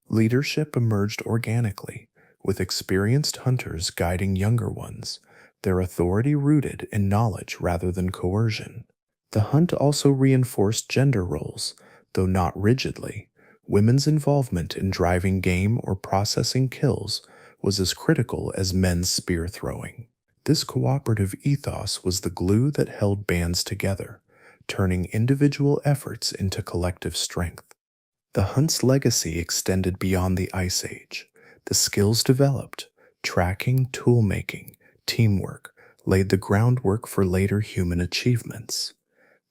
Leadership emerged organically, with experienced hunters guiding younger ones, their authority rooted in knowledge rather than coercion. The hunt also reinforced gender roles, though not rigidly. Women's involvement in driving game or processing kills was as critical as men's spear throwing. This cooperative ethos was the glue that held bands together, turning individual efforts into collective strength. The hunt's legacy extended beyond the Ice Age. The skills developed, tracking, tool-making, teamwork, laid the groundwork for later human achievements.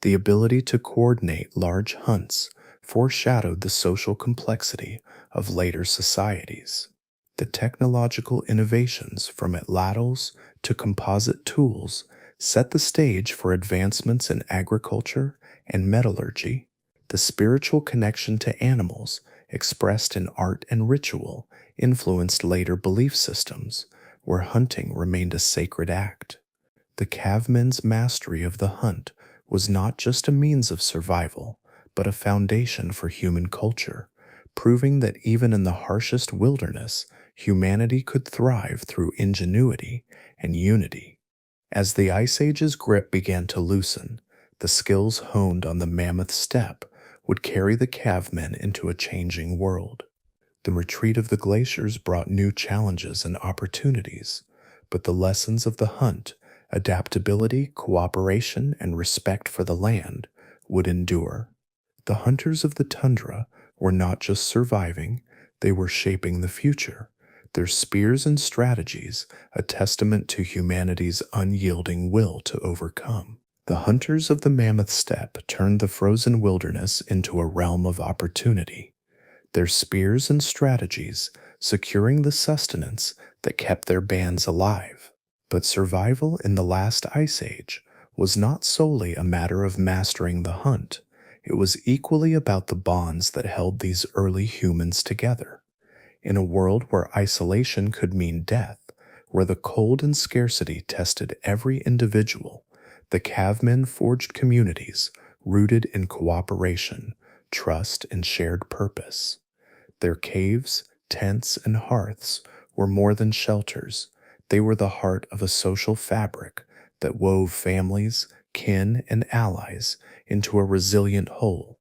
The ability to coordinate large hunts foreshadowed the social complexity of later societies. The technological innovations from atlatls to composite tools set the stage for advancements in agriculture and metallurgy. The spiritual connection to animals, expressed in art and ritual, influenced later belief systems, where hunting remained a sacred act. The cavemen's mastery of the hunt was not just a means of survival, but a foundation for human culture, proving that even in the harshest wilderness, humanity could thrive through ingenuity and unity. As the Ice Age's grip began to loosen, the skills honed on the mammoth steppe would carry the cavemen into a changing world. The retreat of the glaciers brought new challenges and opportunities, but the lessons of the hunt, adaptability, cooperation, and respect for the land, would endure. The hunters of the tundra were not just surviving, they were shaping the future. Their spears and strategies, a testament to humanity's unyielding will to overcome. The hunters of the mammoth steppe turned the frozen wilderness into a realm of opportunity, their spears and strategies securing the sustenance that kept their bands alive. But survival in the last ice age was not solely a matter of mastering the hunt. It was equally about the bonds that held these early humans together. In a world where isolation could mean death, where the cold and scarcity tested every individual, the cavemen forged communities rooted in cooperation, trust, and shared purpose. Their caves, tents, and hearths were more than shelters. They were the heart of a social fabric that wove families, kin, and allies into a resilient whole.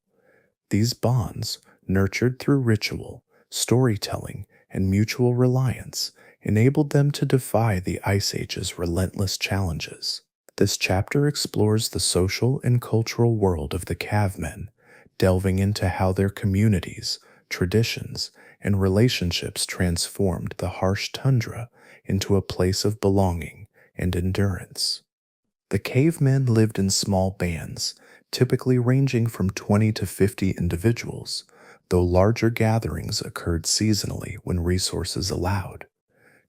These bonds, nurtured through ritual, storytelling, and mutual reliance, enabled them to defy the Ice Age's relentless challenges. This chapter explores the social and cultural world of the cavemen, delving into how their communities, traditions, and relationships transformed the harsh tundra into a place of belonging and endurance. The cavemen lived in small bands, typically ranging from 20 to 50 individuals, though larger gatherings occurred seasonally when resources allowed.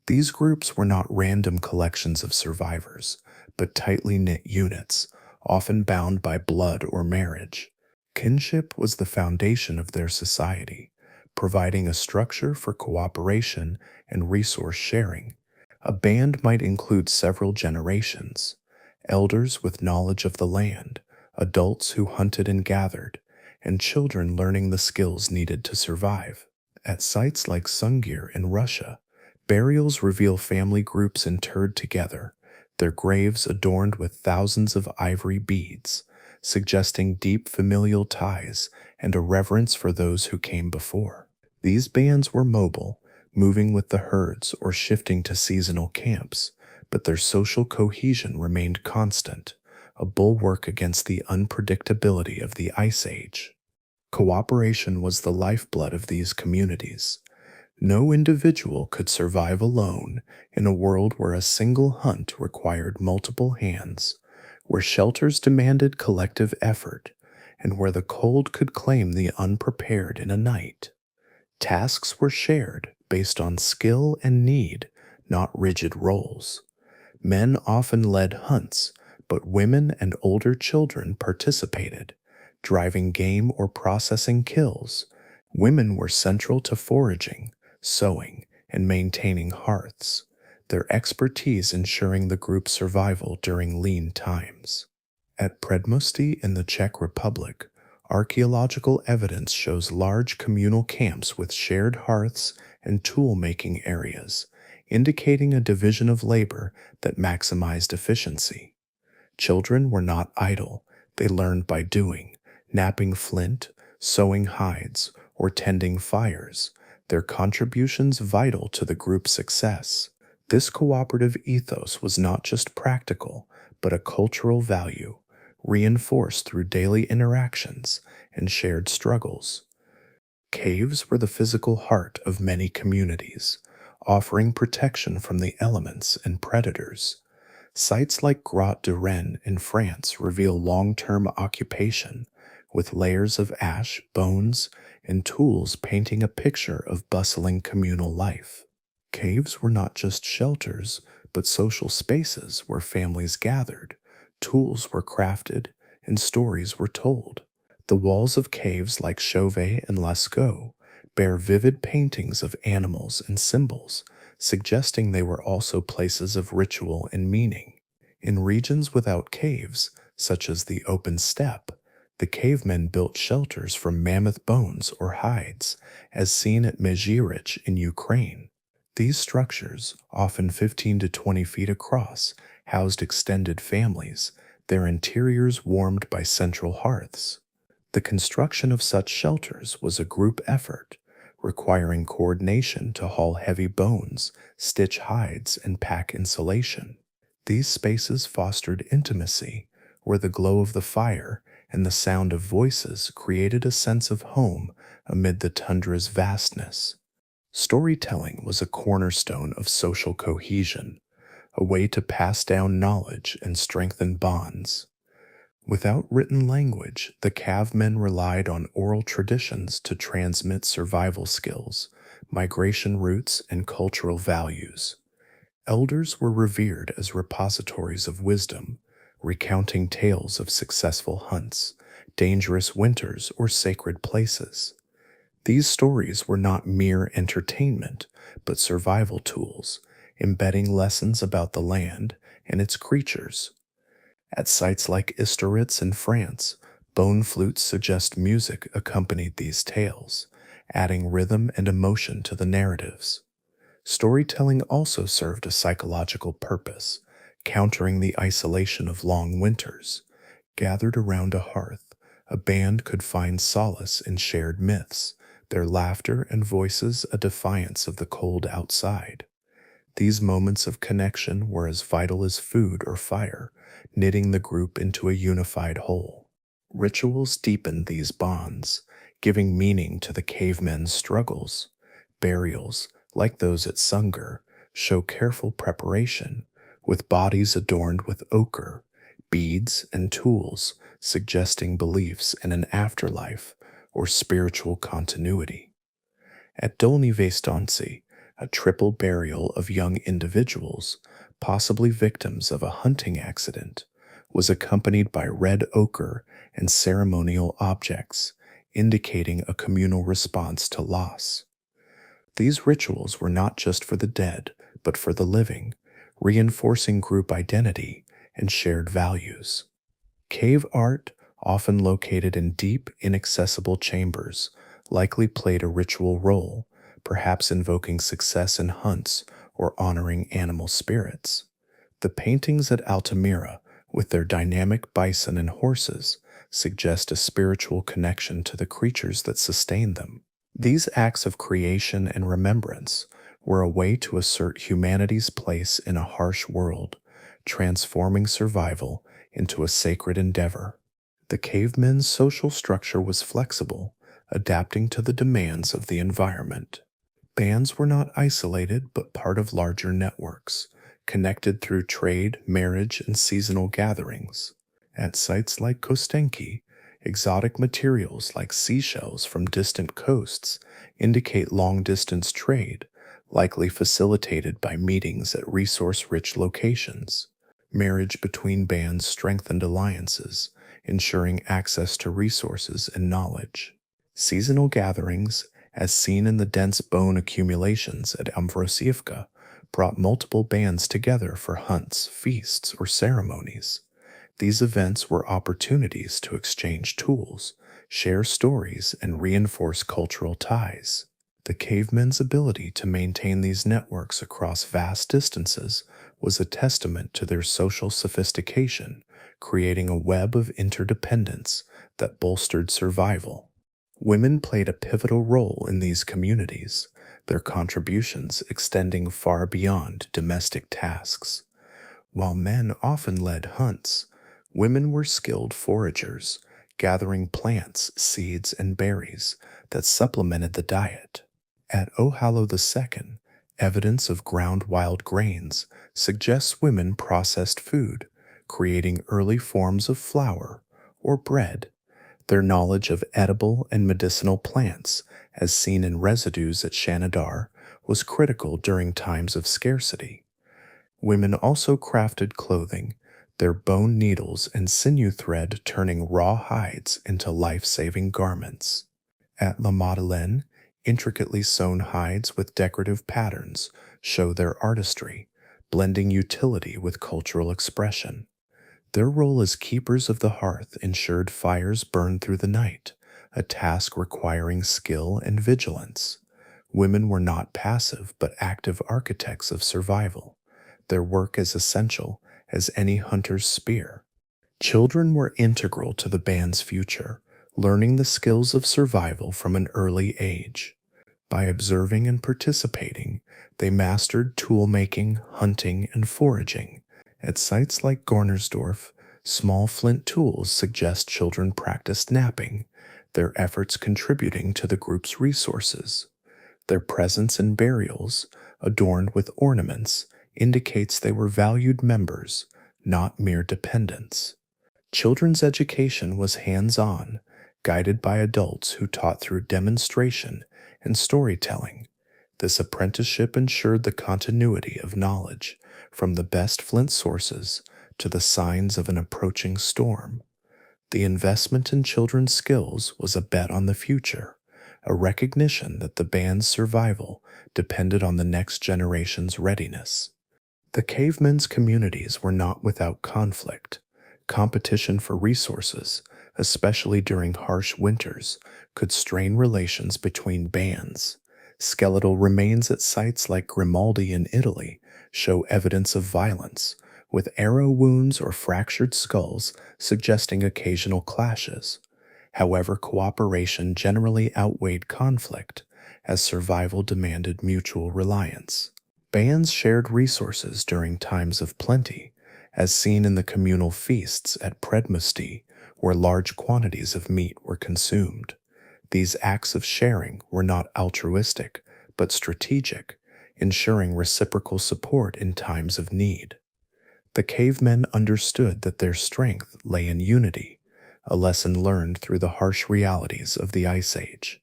These groups were not random collections of survivors, but tightly knit units, often bound by blood or marriage. Kinship was the foundation of their society, providing a structure for cooperation and resource sharing. A band might include several generations, elders with knowledge of the land, adults who hunted and gathered, and children learning the skills needed to survive. At sites like Sungir in Russia, burials reveal family groups interred together, their graves adorned with thousands of ivory beads, suggesting deep familial ties and a reverence for those who came before. These bands were mobile, moving with the herds or shifting to seasonal camps, but their social cohesion remained constant, a bulwark against the unpredictability of the Ice Age. Cooperation was the lifeblood of these communities. No individual could survive alone in a world where a single hunt required multiple hands, where shelters demanded collective effort, and where the cold could claim the unprepared in a night. Tasks were shared based on skill and need, not rigid roles. Men often led hunts, but women and older children participated, driving game or processing kills. Women were central to foraging, sewing, and maintaining hearths, their expertise ensuring the group's survival during lean times. At Predmosti in the Czech Republic, archaeological evidence shows large communal camps with shared hearths and tool-making areas, indicating a division of labor that maximized efficiency. Children were not idle, they learned by doing, knapping flint, sewing hides, or tending fires, their contributions vital to the group's success. This cooperative ethos was not just practical, but a cultural value, reinforced through daily interactions and shared struggles. Caves were the physical heart of many communities, offering protection from the elements and predators. Sites like Grotte de Rennes in France reveal long-term occupation, with layers of ash, bones, and tools painting a picture of bustling communal life. Caves were not just shelters, but social spaces where families gathered, tools were crafted, and stories were told. The walls of caves like Chauvet and Lascaux bear vivid paintings of animals and symbols, suggesting they were also places of ritual and meaning. In regions without caves, such as the open steppe, the cavemen built shelters from mammoth bones or hides, as seen at Mezhirich in Ukraine. These structures, often 15 to 20 feet across, housed extended families, their interiors warmed by central hearths. The construction of such shelters was a group effort, requiring coordination to haul heavy bones, stitch hides, and pack insulation. These spaces fostered intimacy, where the glow of the fire and the sound of voices created a sense of home amid the tundra's vastness. Storytelling was a cornerstone of social cohesion, a way to pass down knowledge and strengthen bonds. Without written language, the cavemen relied on oral traditions to transmit survival skills, migration routes, and cultural values. Elders were revered as repositories of wisdom, recounting tales of successful hunts, dangerous winters, or sacred places. These stories were not mere entertainment, but survival tools, embedding lessons about the land and its creatures. At sites like Istoritz in France, bone flutes suggest music accompanied these tales, adding rhythm and emotion to the narratives. Storytelling also served a psychological purpose, countering the isolation of long winters. Gathered around a hearth, a band could find solace in shared myths, their laughter and voices a defiance of the cold outside. These moments of connection were as vital as food or fire, knitting the group into a unified whole. Rituals deepened these bonds, giving meaning to the cavemen's struggles. Burials, like those at Sungir, show careful preparation, with bodies adorned with ochre, beads, and tools, suggesting beliefs in an afterlife, or spiritual continuity. At Dolny Vestanci, a triple burial of young individuals, possibly victims of a hunting accident, was accompanied by red ochre and ceremonial objects, indicating a communal response to loss. These rituals were not just for the dead, but for the living, reinforcing group identity and shared values. Cave art, often located in deep, inaccessible chambers, likely played a ritual role, perhaps invoking success in hunts or honoring animal spirits. The paintings at Altamira, with their dynamic bison and horses, suggest a spiritual connection to the creatures that sustain them. These acts of creation and remembrance were a way to assert humanity's place in a harsh world, transforming survival into a sacred endeavor. The cavemen's social structure was flexible, adapting to the demands of the environment. Bands were not isolated but part of larger networks, connected through trade, marriage, and seasonal gatherings. At sites like Kostenki, exotic materials like seashells from distant coasts indicate long distance trade, likely facilitated by meetings at resource rich locations. Marriage between bands strengthened alliances, ensuring access to resources and knowledge. Seasonal gatherings, as seen in the dense bone accumulations at Amvrosiivka, brought multiple bands together for hunts, feasts, or ceremonies. These events were opportunities to exchange tools, share stories, and reinforce cultural ties. The cavemen's ability to maintain these networks across vast distances was a testament to their social sophistication, creating a web of interdependence that bolstered survival. Women played a pivotal role in these communities, their contributions extending far beyond domestic tasks. While men often led hunts, women were skilled foragers, gathering plants, seeds, and berries that supplemented the diet. At Ohalo II, evidence of ground wild grains suggests women processed food, creating early forms of flour or bread. Their knowledge of edible and medicinal plants, as seen in residues at Shanidar, was critical during times of scarcity. Women also crafted clothing, their bone needles and sinew thread turning raw hides into life-saving garments. At La Madeleine, intricately sewn hides with decorative patterns show their artistry, blending utility with cultural expression. Their role as keepers of the hearth ensured fires burned through the night, a task requiring skill and vigilance. Women were not passive but active architects of survival, their work as essential as any hunter's spear. Children were integral to the band's future, learning the skills of survival from an early age. By observing and participating, they mastered tool making, hunting, and foraging. At sites like Gornersdorf, small flint tools suggest children practiced knapping, their efforts contributing to the group's resources. Their presence in burials, adorned with ornaments, indicates they were valued members, not mere dependents. Children's education was hands-on, guided by adults who taught through demonstration and storytelling. This apprenticeship ensured the continuity of knowledge, from the best flint sources to the signs of an approaching storm. The investment in children's skills was a bet on the future, a recognition that the band's survival depended on the next generation's readiness. The cavemen's communities were not without conflict. Competition for resources, especially during harsh winters, could strain relations between bands. Skeletal remains at sites like Grimaldi in Italy show evidence of violence, with arrow wounds or fractured skulls suggesting occasional clashes. However, cooperation generally outweighed conflict, as survival demanded mutual reliance. Bands shared resources during times of plenty, as seen in the communal feasts at Predmusti, where large quantities of meat were consumed. These acts of sharing were not altruistic, but strategic, ensuring reciprocal support in times of need. The cavemen understood that their strength lay in unity, a lesson learned through the harsh realities of the Ice Age.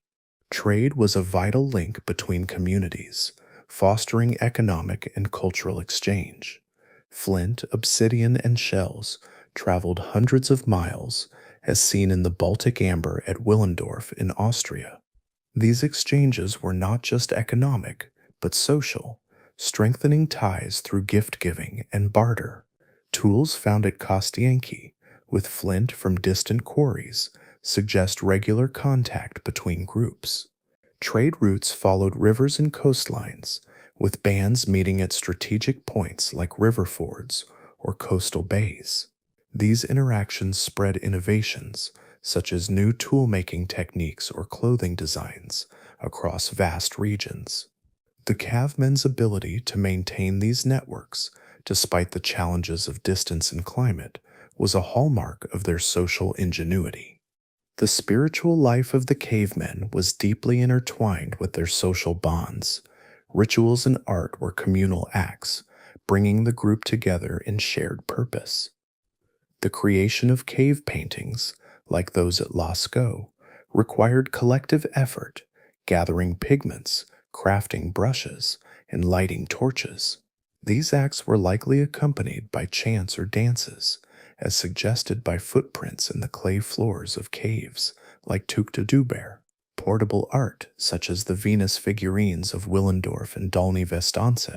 Trade was a vital link between communities, fostering economic and cultural exchange. Flint, obsidian, and shells traveled hundreds of miles, as seen in the Baltic amber at Willendorf in Austria. These exchanges were not just economic, but social, strengthening ties through gift giving and barter. Tools found at Kostianki, with flint from distant quarries, suggest regular contact between groups. Trade routes followed rivers and coastlines, with bands meeting at strategic points like river fords or coastal bays. These interactions spread innovations, such as new tool-making techniques or clothing designs, across vast regions. The cavemen's ability to maintain these networks, despite the challenges of distance and climate, was a hallmark of their social ingenuity. The spiritual life of the cavemen was deeply intertwined with their social bonds. Rituals and art were communal acts, bringing the group together in shared purpose. The creation of cave paintings, like those at Lascaux, required collective effort, gathering pigments, crafting brushes, and lighting torches. These acts were likely accompanied by chants or dances, as suggested by footprints in the clay floors of caves like Tuc de Duber. Portable art, such as the Venus figurines of Willendorf and Dolny Vestance,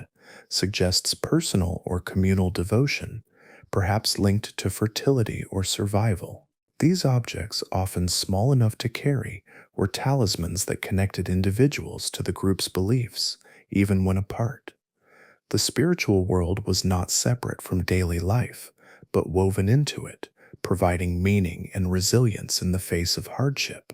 suggests personal or communal devotion, perhaps linked to fertility or survival. These objects, often small enough to carry, were talismans that connected individuals to the group's beliefs, even when apart. The spiritual world was not separate from daily life, but woven into it, providing meaning and resilience in the face of hardship.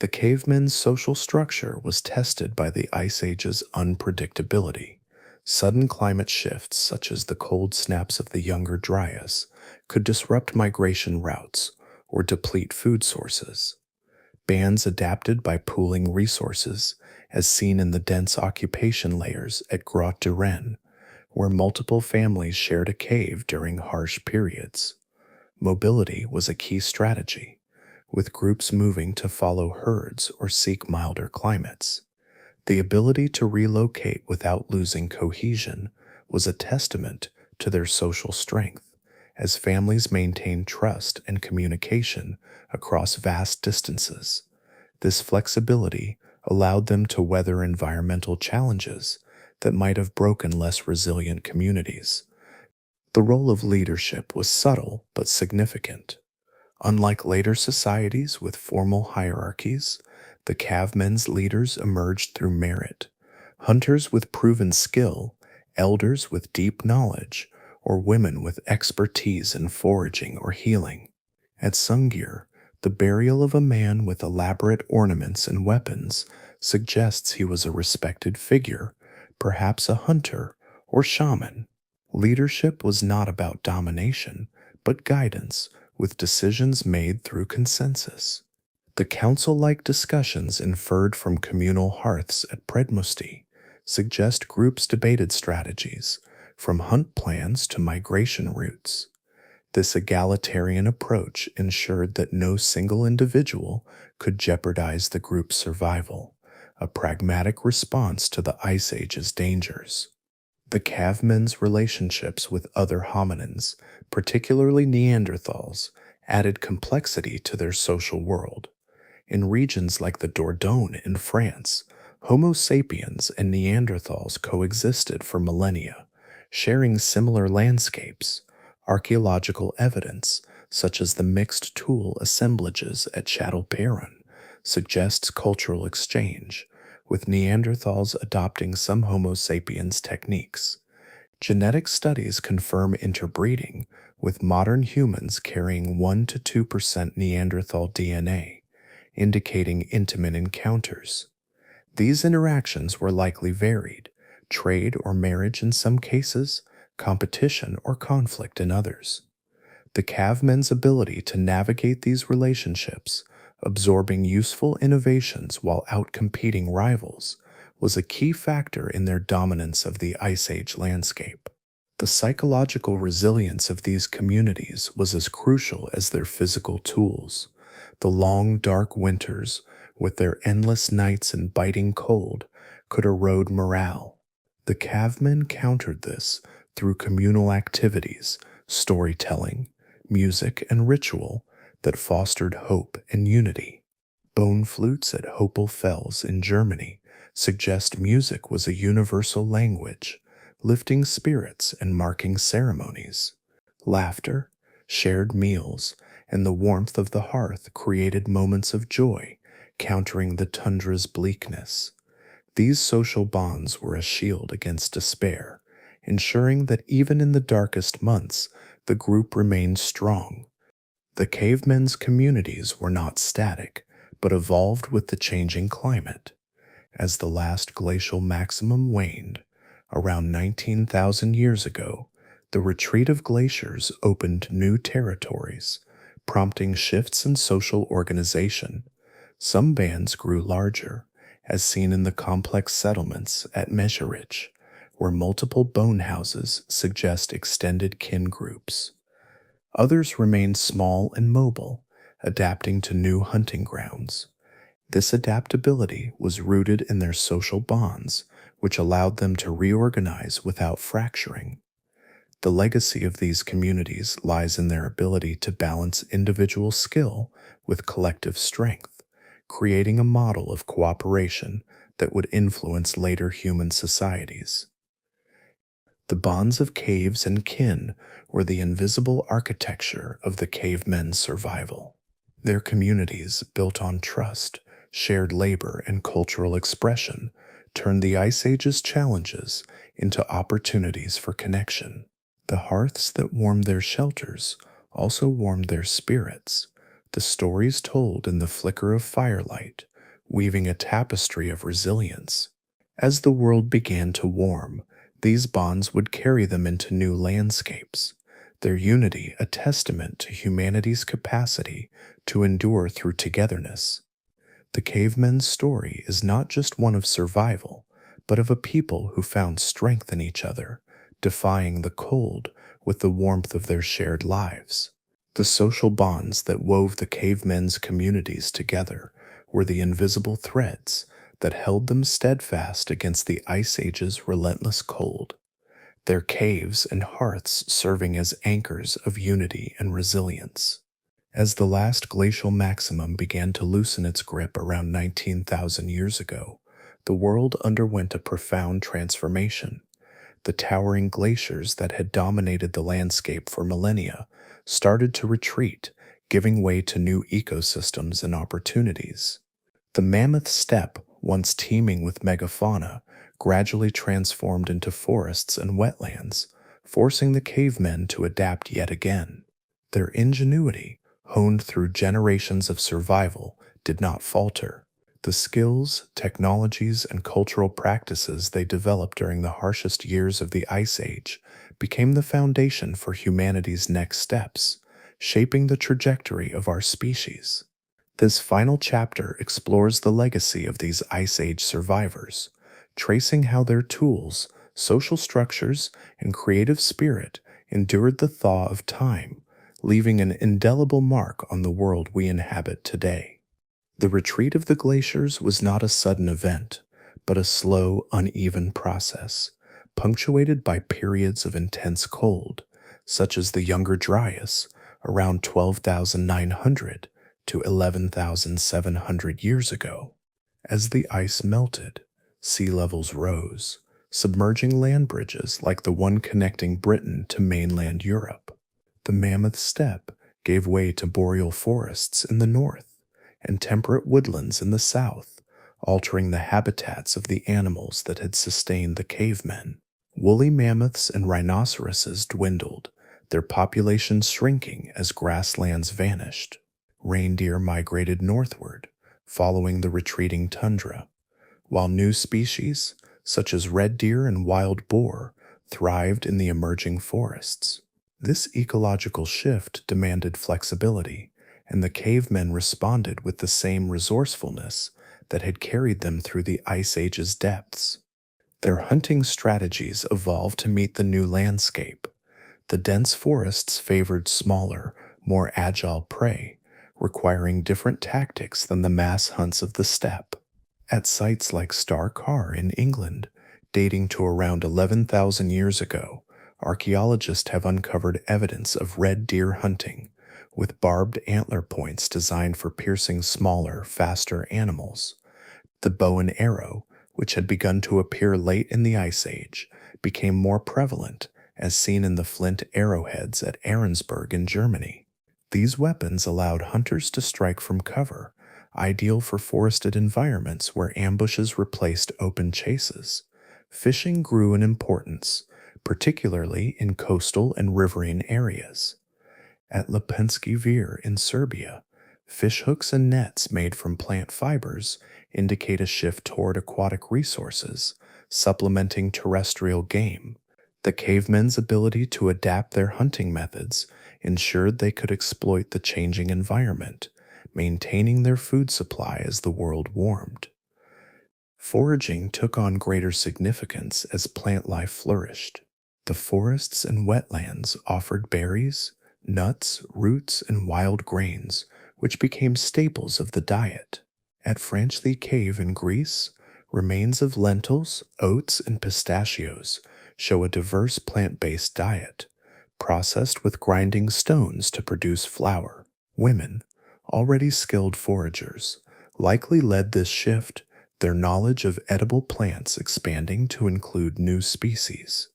The cavemen's social structure was tested by the Ice Age's unpredictability. Sudden climate shifts, such as the cold snaps of the Younger Dryas, could disrupt migration routes or deplete food sources. Bands adapted by pooling resources, as seen in the dense occupation layers at Grotte de Rennes, where multiple families shared a cave during harsh periods. Mobility was a key strategy, with groups moving to follow herds or seek milder climates. The ability to relocate without losing cohesion was a testament to their social strength, as families maintained trust and communication across vast distances. This flexibility allowed them to weather environmental challenges that might have broken less resilient communities. The role of leadership was subtle but significant. Unlike later societies with formal hierarchies, the cavemen's leaders emerged through merit. Hunters with proven skill, elders with deep knowledge, or women with expertise in foraging or healing. At Sungir, the burial of a man with elaborate ornaments and weapons suggests he was a respected figure, perhaps a hunter or shaman. Leadership was not about domination, but guidance, with decisions made through consensus. The council-like discussions inferred from communal hearths at Predmosti suggest groups debated strategies, from hunt plans to migration routes. This egalitarian approach ensured that no single individual could jeopardize the group's survival, a pragmatic response to the Ice Age's dangers. The cavemen's relationships with other hominins, particularly Neanderthals, added complexity to their social world. In regions like the Dordogne in France, Homo sapiens and Neanderthals coexisted for millennia, sharing similar landscapes. Archaeological evidence, such as the mixed tool assemblages at Châtelperron, suggests cultural exchange, with Neanderthals adopting some Homo sapiens techniques. Genetic studies confirm interbreeding, with modern humans carrying 1 to 2% Neanderthal DNA, indicating intimate encounters. These interactions were likely varied, trade or marriage in some cases, competition or conflict in others. The cavemen's ability to navigate these relationships, absorbing useful innovations while outcompeting rivals, was a key factor in their dominance of the Ice Age landscape. The psychological resilience of these communities was as crucial as their physical tools. The long, dark winters, with their endless nights and biting cold, could erode morale. The Cavemen countered this through communal activities, storytelling, music, and ritual that fostered hope and unity. Bone flutes at Hopel Fells in Germany suggest music was a universal language, lifting spirits and marking ceremonies. Laughter, shared meals, and the warmth of the hearth created moments of joy, countering the tundra's bleakness. These social bonds were a shield against despair, ensuring that even in the darkest months, the group remained strong. The cavemen's communities were not static, but evolved with the changing climate. As the last glacial maximum waned, around 19,000 years ago, the retreat of glaciers opened new territories, prompting shifts in social organization. Some bands grew larger, as seen in the complex settlements at Messerich, where multiple bone houses suggest extended kin groups. Others remained small and mobile, adapting to new hunting grounds. This adaptability was rooted in their social bonds, which allowed them to reorganize without fracturing. The legacy of these communities lies in their ability to balance individual skill with collective strength, creating a model of cooperation that would influence later human societies. The bonds of caves and kin were the invisible architecture of the cavemen's survival. Their communities, built on trust, shared labor, and cultural expression, turned the Ice Age's challenges into opportunities for connection. The hearths that warmed their shelters also warmed their spirits, the stories told in the flicker of firelight, weaving a tapestry of resilience. As the world began to warm, these bonds would carry them into new landscapes, their unity a testament to humanity's capacity to endure through togetherness. The cavemen's story is not just one of survival, but of a people who found strength in each other, defying the cold with the warmth of their shared lives. The social bonds that wove the cavemen's communities together were the invisible threads that held them steadfast against the Ice Age's relentless cold, their caves and hearths serving as anchors of unity and resilience. As the last glacial maximum began to loosen its grip around 19,000 years ago, the world underwent a profound transformation. The towering glaciers that had dominated the landscape for millennia started to retreat, giving way to new ecosystems and opportunities. The mammoth steppe, once teeming with megafauna, gradually transformed into forests and wetlands, forcing the cavemen to adapt yet again. Their ingenuity, honed through generations of survival, did not falter. The skills, technologies, and cultural practices they developed during the harshest years of the Ice Age became the foundation for humanity's next steps, shaping the trajectory of our species. This final chapter explores the legacy of these Ice Age survivors, tracing how their tools, social structures, and creative spirit endured the thaw of time, leaving an indelible mark on the world we inhabit today. The retreat of the glaciers was not a sudden event, but a slow, uneven process, punctuated by periods of intense cold, such as the Younger Dryas, around 12,900 to 11,700 years ago. As the ice melted, sea levels rose, submerging land bridges like the one connecting Britain to mainland Europe. The mammoth steppe gave way to boreal forests in the north and temperate woodlands in the south, altering the habitats of the animals that had sustained the cavemen. Woolly mammoths and rhinoceroses dwindled, their populations shrinking as grasslands vanished. Reindeer migrated northward, following the retreating tundra, while new species, such as red deer and wild boar, thrived in the emerging forests. This ecological shift demanded flexibility, and the cavemen responded with the same resourcefulness that had carried them through the Ice Age's depths. Their hunting strategies evolved to meet the new landscape. The dense forests favored smaller, more agile prey, requiring different tactics than the mass hunts of the steppe. At sites like Carve in England, dating to around 11,000 years ago, archaeologists have uncovered evidence of red deer hunting, with barbed antler points designed for piercing smaller, faster animals. The bow and arrow, which had begun to appear late in the Ice Age, became more prevalent, as seen in the flint arrowheads at Ahrensburg in Germany. These weapons allowed hunters to strike from cover, ideal for forested environments where ambushes replaced open chases. Fishing grew in importance, particularly in coastal and riverine areas. At Lepenski Vir in Serbia, fish hooks and nets made from plant fibers indicate a shift toward aquatic resources, supplementing terrestrial game. The cavemen's ability to adapt their hunting methods ensured they could exploit the changing environment, maintaining their food supply as the world warmed. Foraging took on greater significance as plant life flourished. The forests and wetlands offered berries, nuts, roots, and wild grains, which became staples of the diet. At Franchli Cave in Greece, remains of lentils, oats, and pistachios show a diverse plant-based diet, processed with grinding stones to produce flour. Women, already skilled foragers, likely led this shift, their knowledge of edible plants expanding to include new species.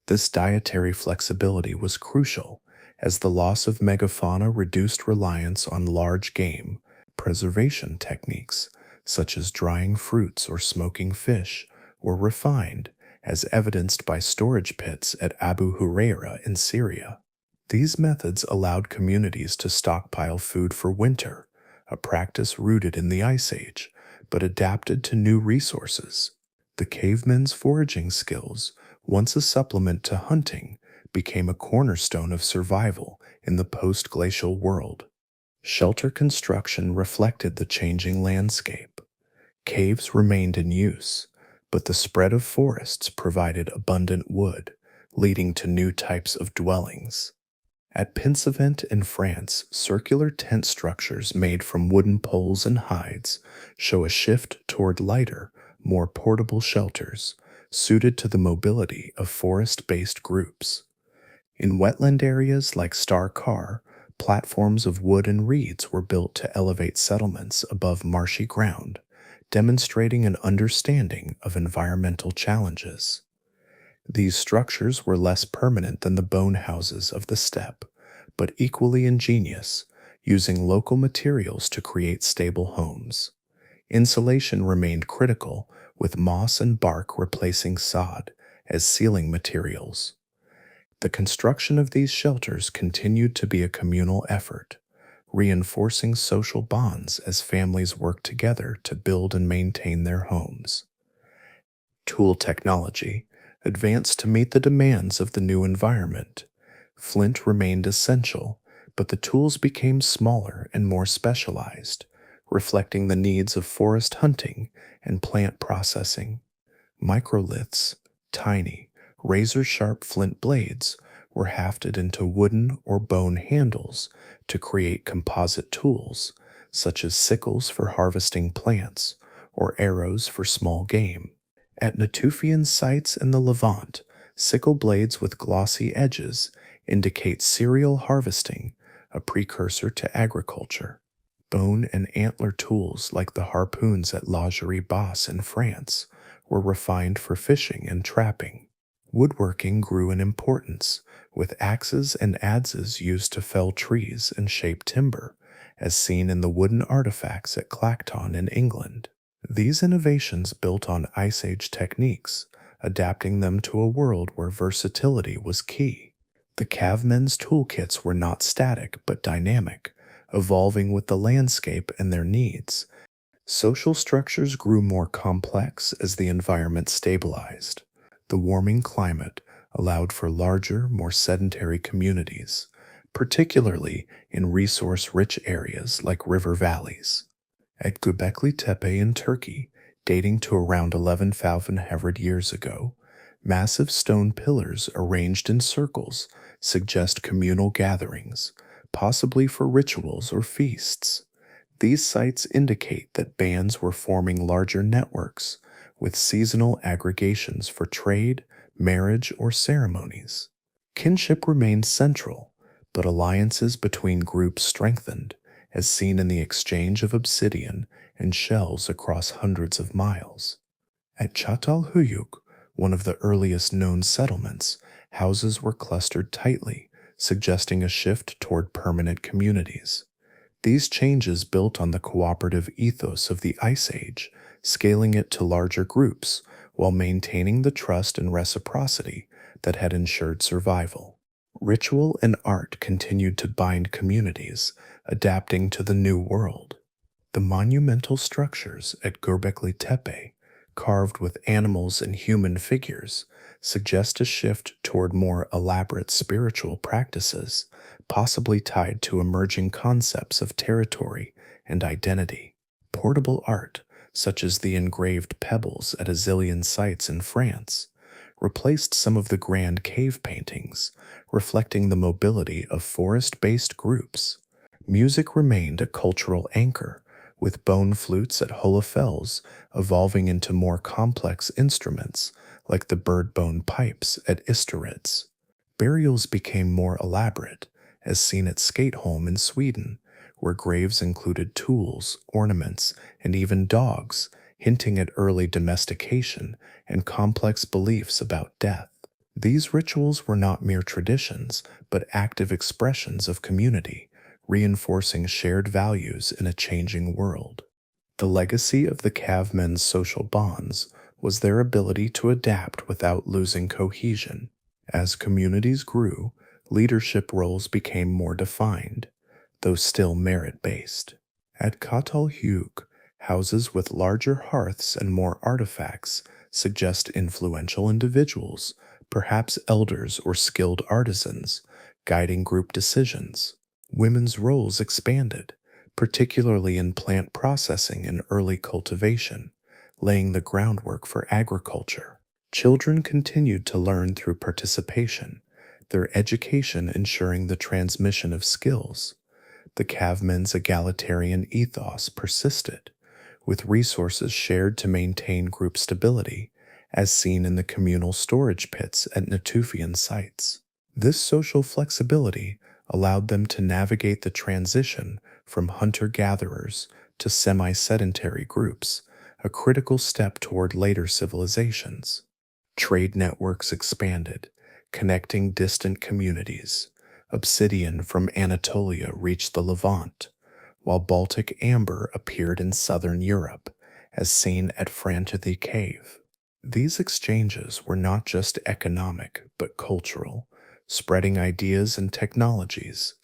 This dietary flexibility was crucial, as the loss of megafauna reduced reliance on large game preservation techniques, such as drying fruits or smoking fish, were refined, as evidenced by storage pits at Abu Huraira in Syria. These methods allowed communities to stockpile food for winter, a practice rooted in the Ice Age, but adapted to new resources. The cavemen's foraging skills, once a supplement to hunting, became a cornerstone of survival in the post-glacial world. Shelter construction reflected the changing landscape. Caves remained in use, but the spread of forests provided abundant wood, leading to new types of dwellings. At Pinsevent in France, circular tent structures made from wooden poles and hides show a shift toward lighter, more portable shelters, suited to the mobility of forest-based groups. In wetland areas like Carve, platforms of wood and reeds were built to elevate settlements above marshy ground, demonstrating an understanding of environmental challenges. These structures were less permanent than the bone houses of the steppe, but equally ingenious, using local materials to create stable homes. Insulation remained critical, with moss and bark replacing sod as ceiling materials. The construction of these shelters continued to be a communal effort, reinforcing social bonds as families worked together to build and maintain their homes. Tool technology advanced to meet the demands of the new environment. Flint remained essential, but the tools became smaller and more specialized, reflecting the needs of forest hunting and plant processing. Microliths, tiny, razor-sharp flint blades, were hafted into wooden or bone handles to create composite tools, such as sickles for harvesting plants or arrows for small game. At Natufian sites in the Levant, sickle blades with glossy edges indicate cereal harvesting, a precursor to agriculture. Bone and antler tools like the harpoons at Lagerie-Basse in France were refined for fishing and trapping. Woodworking grew in importance, with axes and adzes used to fell trees and shape timber, as seen in the wooden artifacts at Clacton in England. These innovations built on Ice Age techniques, adapting them to a world where versatility was key. The cavemen's toolkits were not static but dynamic, evolving with the landscape and their needs. Social structures grew more complex as the environment stabilized. The warming climate allowed for larger, more sedentary communities, particularly in resource-rich areas like river valleys. At Göbekli Tepe in Turkey, dating to around 11,500 years ago. Massive stone pillars arranged in circles suggest communal gatherings, possibly for rituals or feasts. These sites indicate that bands were forming larger networks with seasonal aggregations for trade, marriage, or ceremonies. Kinship remained central, but alliances between groups strengthened, as seen in the exchange of obsidian and shells across hundreds of miles. At Çatalhöyük, one of the earliest known settlements, houses were clustered tightly, suggesting a shift toward permanent communities. These changes built on the cooperative ethos of the Ice Age, scaling it to larger groups while maintaining the trust and reciprocity that had ensured survival. Ritual and art continued to bind communities, adapting to the new world. The monumental structures at Göbekli Tepe, carved with animals and human figures, suggest a shift toward more elaborate spiritual practices, possibly tied to emerging concepts of territory and identity. Portable art, such as the engraved pebbles at a zillion sites in France, replaced some of the grand cave paintings, reflecting the mobility of forest-based groups. Music remained a cultural anchor, with bone flutes at Hohlefels evolving into more complex instruments like the bird bone pipes at Isteritz. Burials became more elaborate, as seen at Skateholm in Sweden, where graves included tools, ornaments, and even dogs, hinting at early domestication and complex beliefs about death. These rituals were not mere traditions, but active expressions of community, reinforcing shared values in a changing world. The legacy of the cavemen's social bonds was their ability to adapt without losing cohesion. As communities grew, leadership roles became more defined, though still merit-based. At Çatalhöyük, houses with larger hearths and more artifacts suggest influential individuals, perhaps elders or skilled artisans, guiding group decisions. Women's roles expanded, particularly in plant processing and early cultivation, laying the groundwork for agriculture. Children continued to learn through participation, their education ensuring the transmission of skills. The cavemen's egalitarian ethos persisted, with resources shared to maintain group stability, as seen in the communal storage pits at Natufian sites. This social flexibility allowed them to navigate the transition from hunter-gatherers to semi-sedentary groups, a critical step toward later civilizations. Trade networks expanded, connecting distant communities. Obsidian from Anatolia reached the Levant, while Baltic amber appeared in southern Europe, as seen at Frantithi Cave. These exchanges were not just economic, but cultural, spreading ideas and technologies.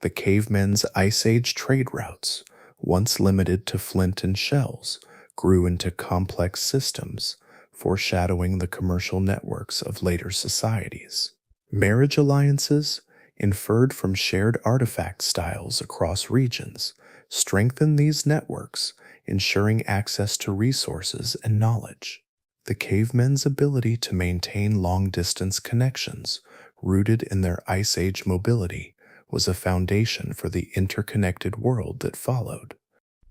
The cavemen's Ice Age trade routes, once limited to flint and shells, grew into complex systems, foreshadowing the commercial networks of later societies. Marriage alliances, inferred from shared artifact styles across regions, strengthen these networks, ensuring access to resources and knowledge. The cavemen's ability to maintain long-distance connections, rooted in their Ice Age mobility, was a foundation for the interconnected world that followed.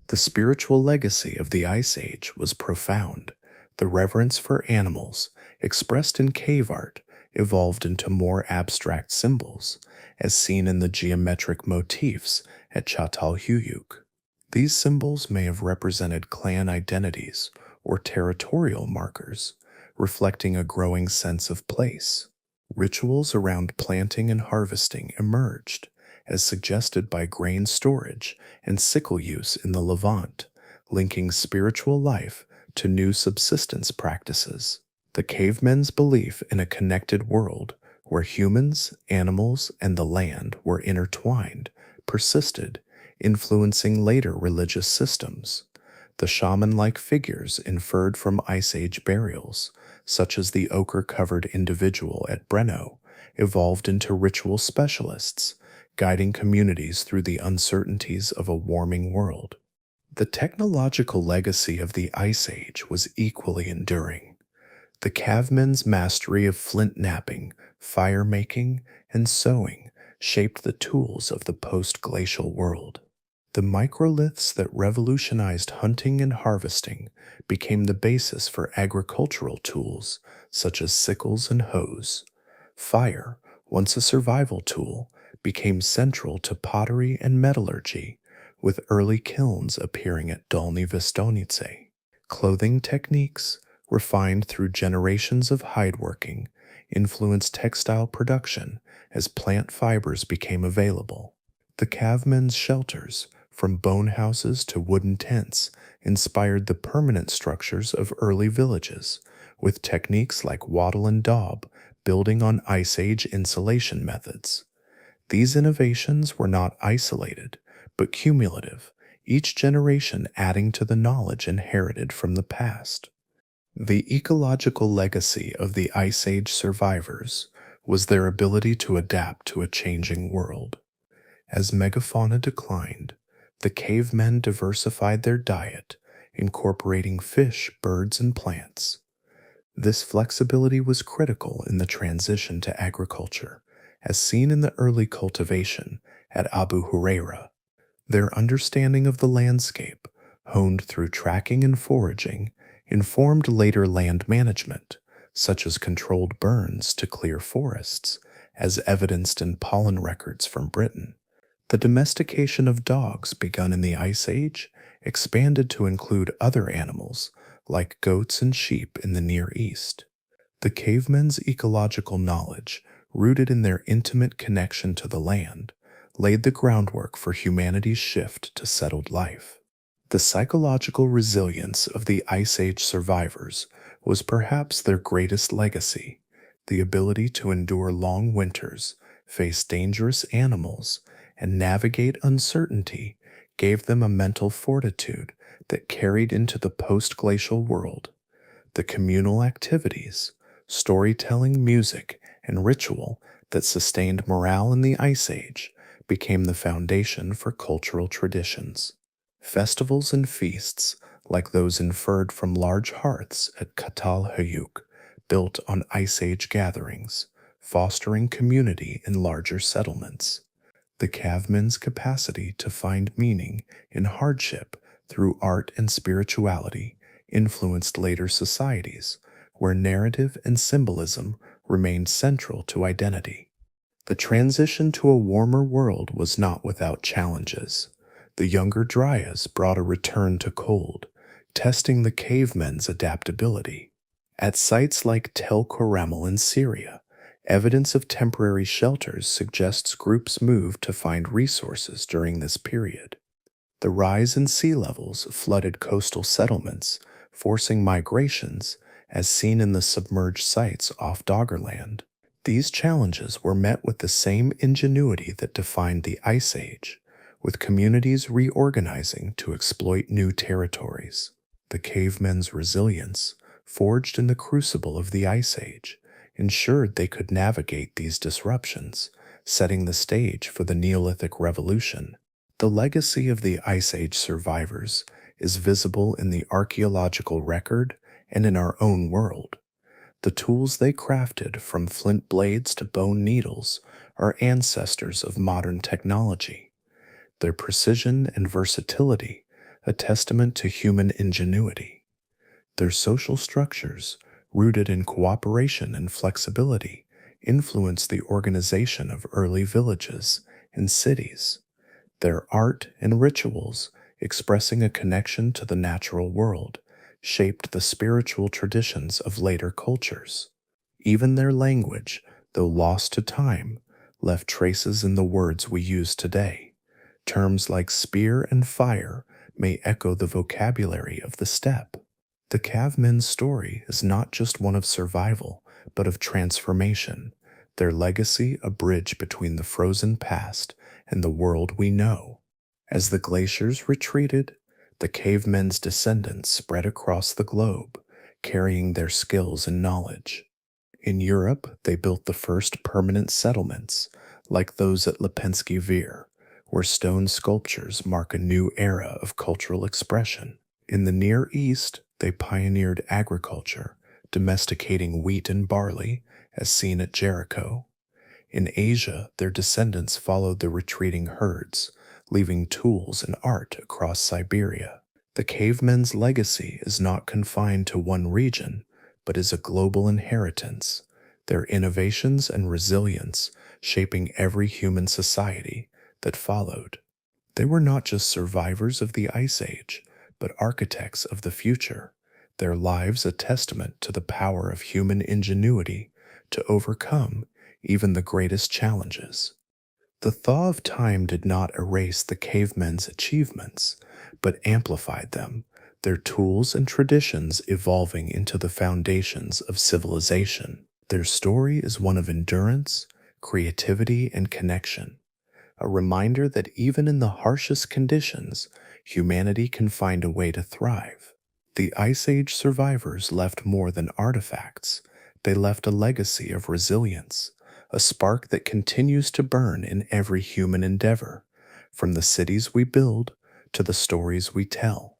The spiritual legacy of the Ice Age was profound. The reverence for animals, expressed in cave art, evolved into more abstract symbols, as seen in the geometric motifs at Çatalhöyük. These symbols may have represented clan identities or territorial markers, reflecting a growing sense of place. Rituals around planting and harvesting emerged, as suggested by grain storage and sickle use in the Levant, linking spiritual life to new subsistence practices. The cavemen's belief in a connected world where humans, animals, and the land were intertwined persisted, influencing later religious systems. The shaman-like figures inferred from Ice Age burials, such as the ochre-covered individual at Brno, evolved into ritual specialists, guiding communities through the uncertainties of a warming world. The technological legacy of the Ice Age was equally enduring. The cavemen's mastery of flint knapping, fire making, and sewing shaped the tools of the post glacial world. The microliths that revolutionized hunting and harvesting became the basis for agricultural tools such as sickles and hoes. Fire, once a survival tool, became central to pottery and metallurgy, with early kilns appearing at Dolny Vistonice. Clothing techniques, refined through generations of hideworking, influenced textile production as plant fibers became available. The cavemen's shelters, from bone houses to wooden tents, inspired the permanent structures of early villages, with techniques like wattle and daub building on Ice Age insulation methods. These innovations were not isolated, but cumulative, each generation adding to the knowledge inherited from the past. The ecological legacy of the Ice Age survivors was their ability to adapt to a changing world. As megafauna declined, the cavemen diversified their diet, incorporating fish, birds, and plants. This flexibility was critical in the transition to agriculture, as seen in the early cultivation at Abu Huraira. Their understanding of the landscape, honed through tracking and foraging, informed later land management, such as controlled burns to clear forests, as evidenced in pollen records from Britain. The domestication of dogs begun in the Ice Age expanded to include other animals like goats and sheep in the Near East. The cavemen's ecological knowledge, rooted in their intimate connection to the land, laid the groundwork for humanity's shift to settled life. The psychological resilience of the Ice Age survivors was perhaps their greatest legacy. The ability to endure long winters, face dangerous animals, and navigate uncertainty gave them a mental fortitude that carried into the post glacial world. The communal activities, storytelling, music, and ritual that sustained morale in the Ice Age became the foundation for cultural traditions. Festivals and feasts, like those inferred from large hearths at Katal Hayuk, built on Ice Age gatherings, fostering community in larger settlements. The cavemen's capacity to find meaning in hardship through art and spirituality influenced later societies, where narrative and symbolism remained central to identity. The transition to a warmer world was not without challenges. The younger Dryas brought a return to cold, testing the cavemen's adaptability. At sites like Tel Koramel in Syria, evidence of temporary shelters suggests groups moved to find resources during this period. The rise in sea levels flooded coastal settlements, forcing migrations, as seen in the submerged sites off Doggerland. These challenges were met with the same ingenuity that defined the Ice Age, with communities reorganizing to exploit new territories. The cavemen's resilience, forged in the crucible of the Ice Age, ensured they could navigate these disruptions, setting the stage for the Neolithic Revolution. The legacy of the Ice Age survivors is visible in the archaeological record and in our own world. The tools they crafted, from flint blades to bone needles, are ancestors of modern technology. Their precision and versatility, a testament to human ingenuity. Their social structures, rooted in cooperation and flexibility, influenced the organization of early villages and cities. Their art and rituals, expressing a connection to the natural world, shaped the spiritual traditions of later cultures. Even their language, though lost to time, left traces in the words we use today. Terms like spear and fire may echo the vocabulary of the steppe. The cavemen's story is not just one of survival, but of transformation, their legacy a bridge between the frozen past and the world we know. As the glaciers retreated, the cavemen's descendants spread across the globe, carrying their skills and knowledge. In Europe, they built the first permanent settlements, like those at Lipensky Vir, where stone sculptures mark a new era of cultural expression. In the Near East, they pioneered agriculture, domesticating wheat and barley, as seen at Jericho. In Asia, their descendants followed the retreating herds, leaving tools and art across Siberia. The cavemen's legacy is not confined to one region, but is a global inheritance, their innovations and resilience shaping every human society that followed. They were not just survivors of the Ice Age, but architects of the future, their lives a testament to the power of human ingenuity to overcome even the greatest challenges. The thaw of time did not erase the cavemen's achievements, but amplified them, their tools and traditions evolving into the foundations of civilization. Their story is one of endurance, creativity, and connection, a reminder that even in the harshest conditions, humanity can find a way to thrive. The Ice Age survivors left more than artifacts, they left a legacy of resilience, a spark that continues to burn in every human endeavor, from the cities we build to the stories we tell.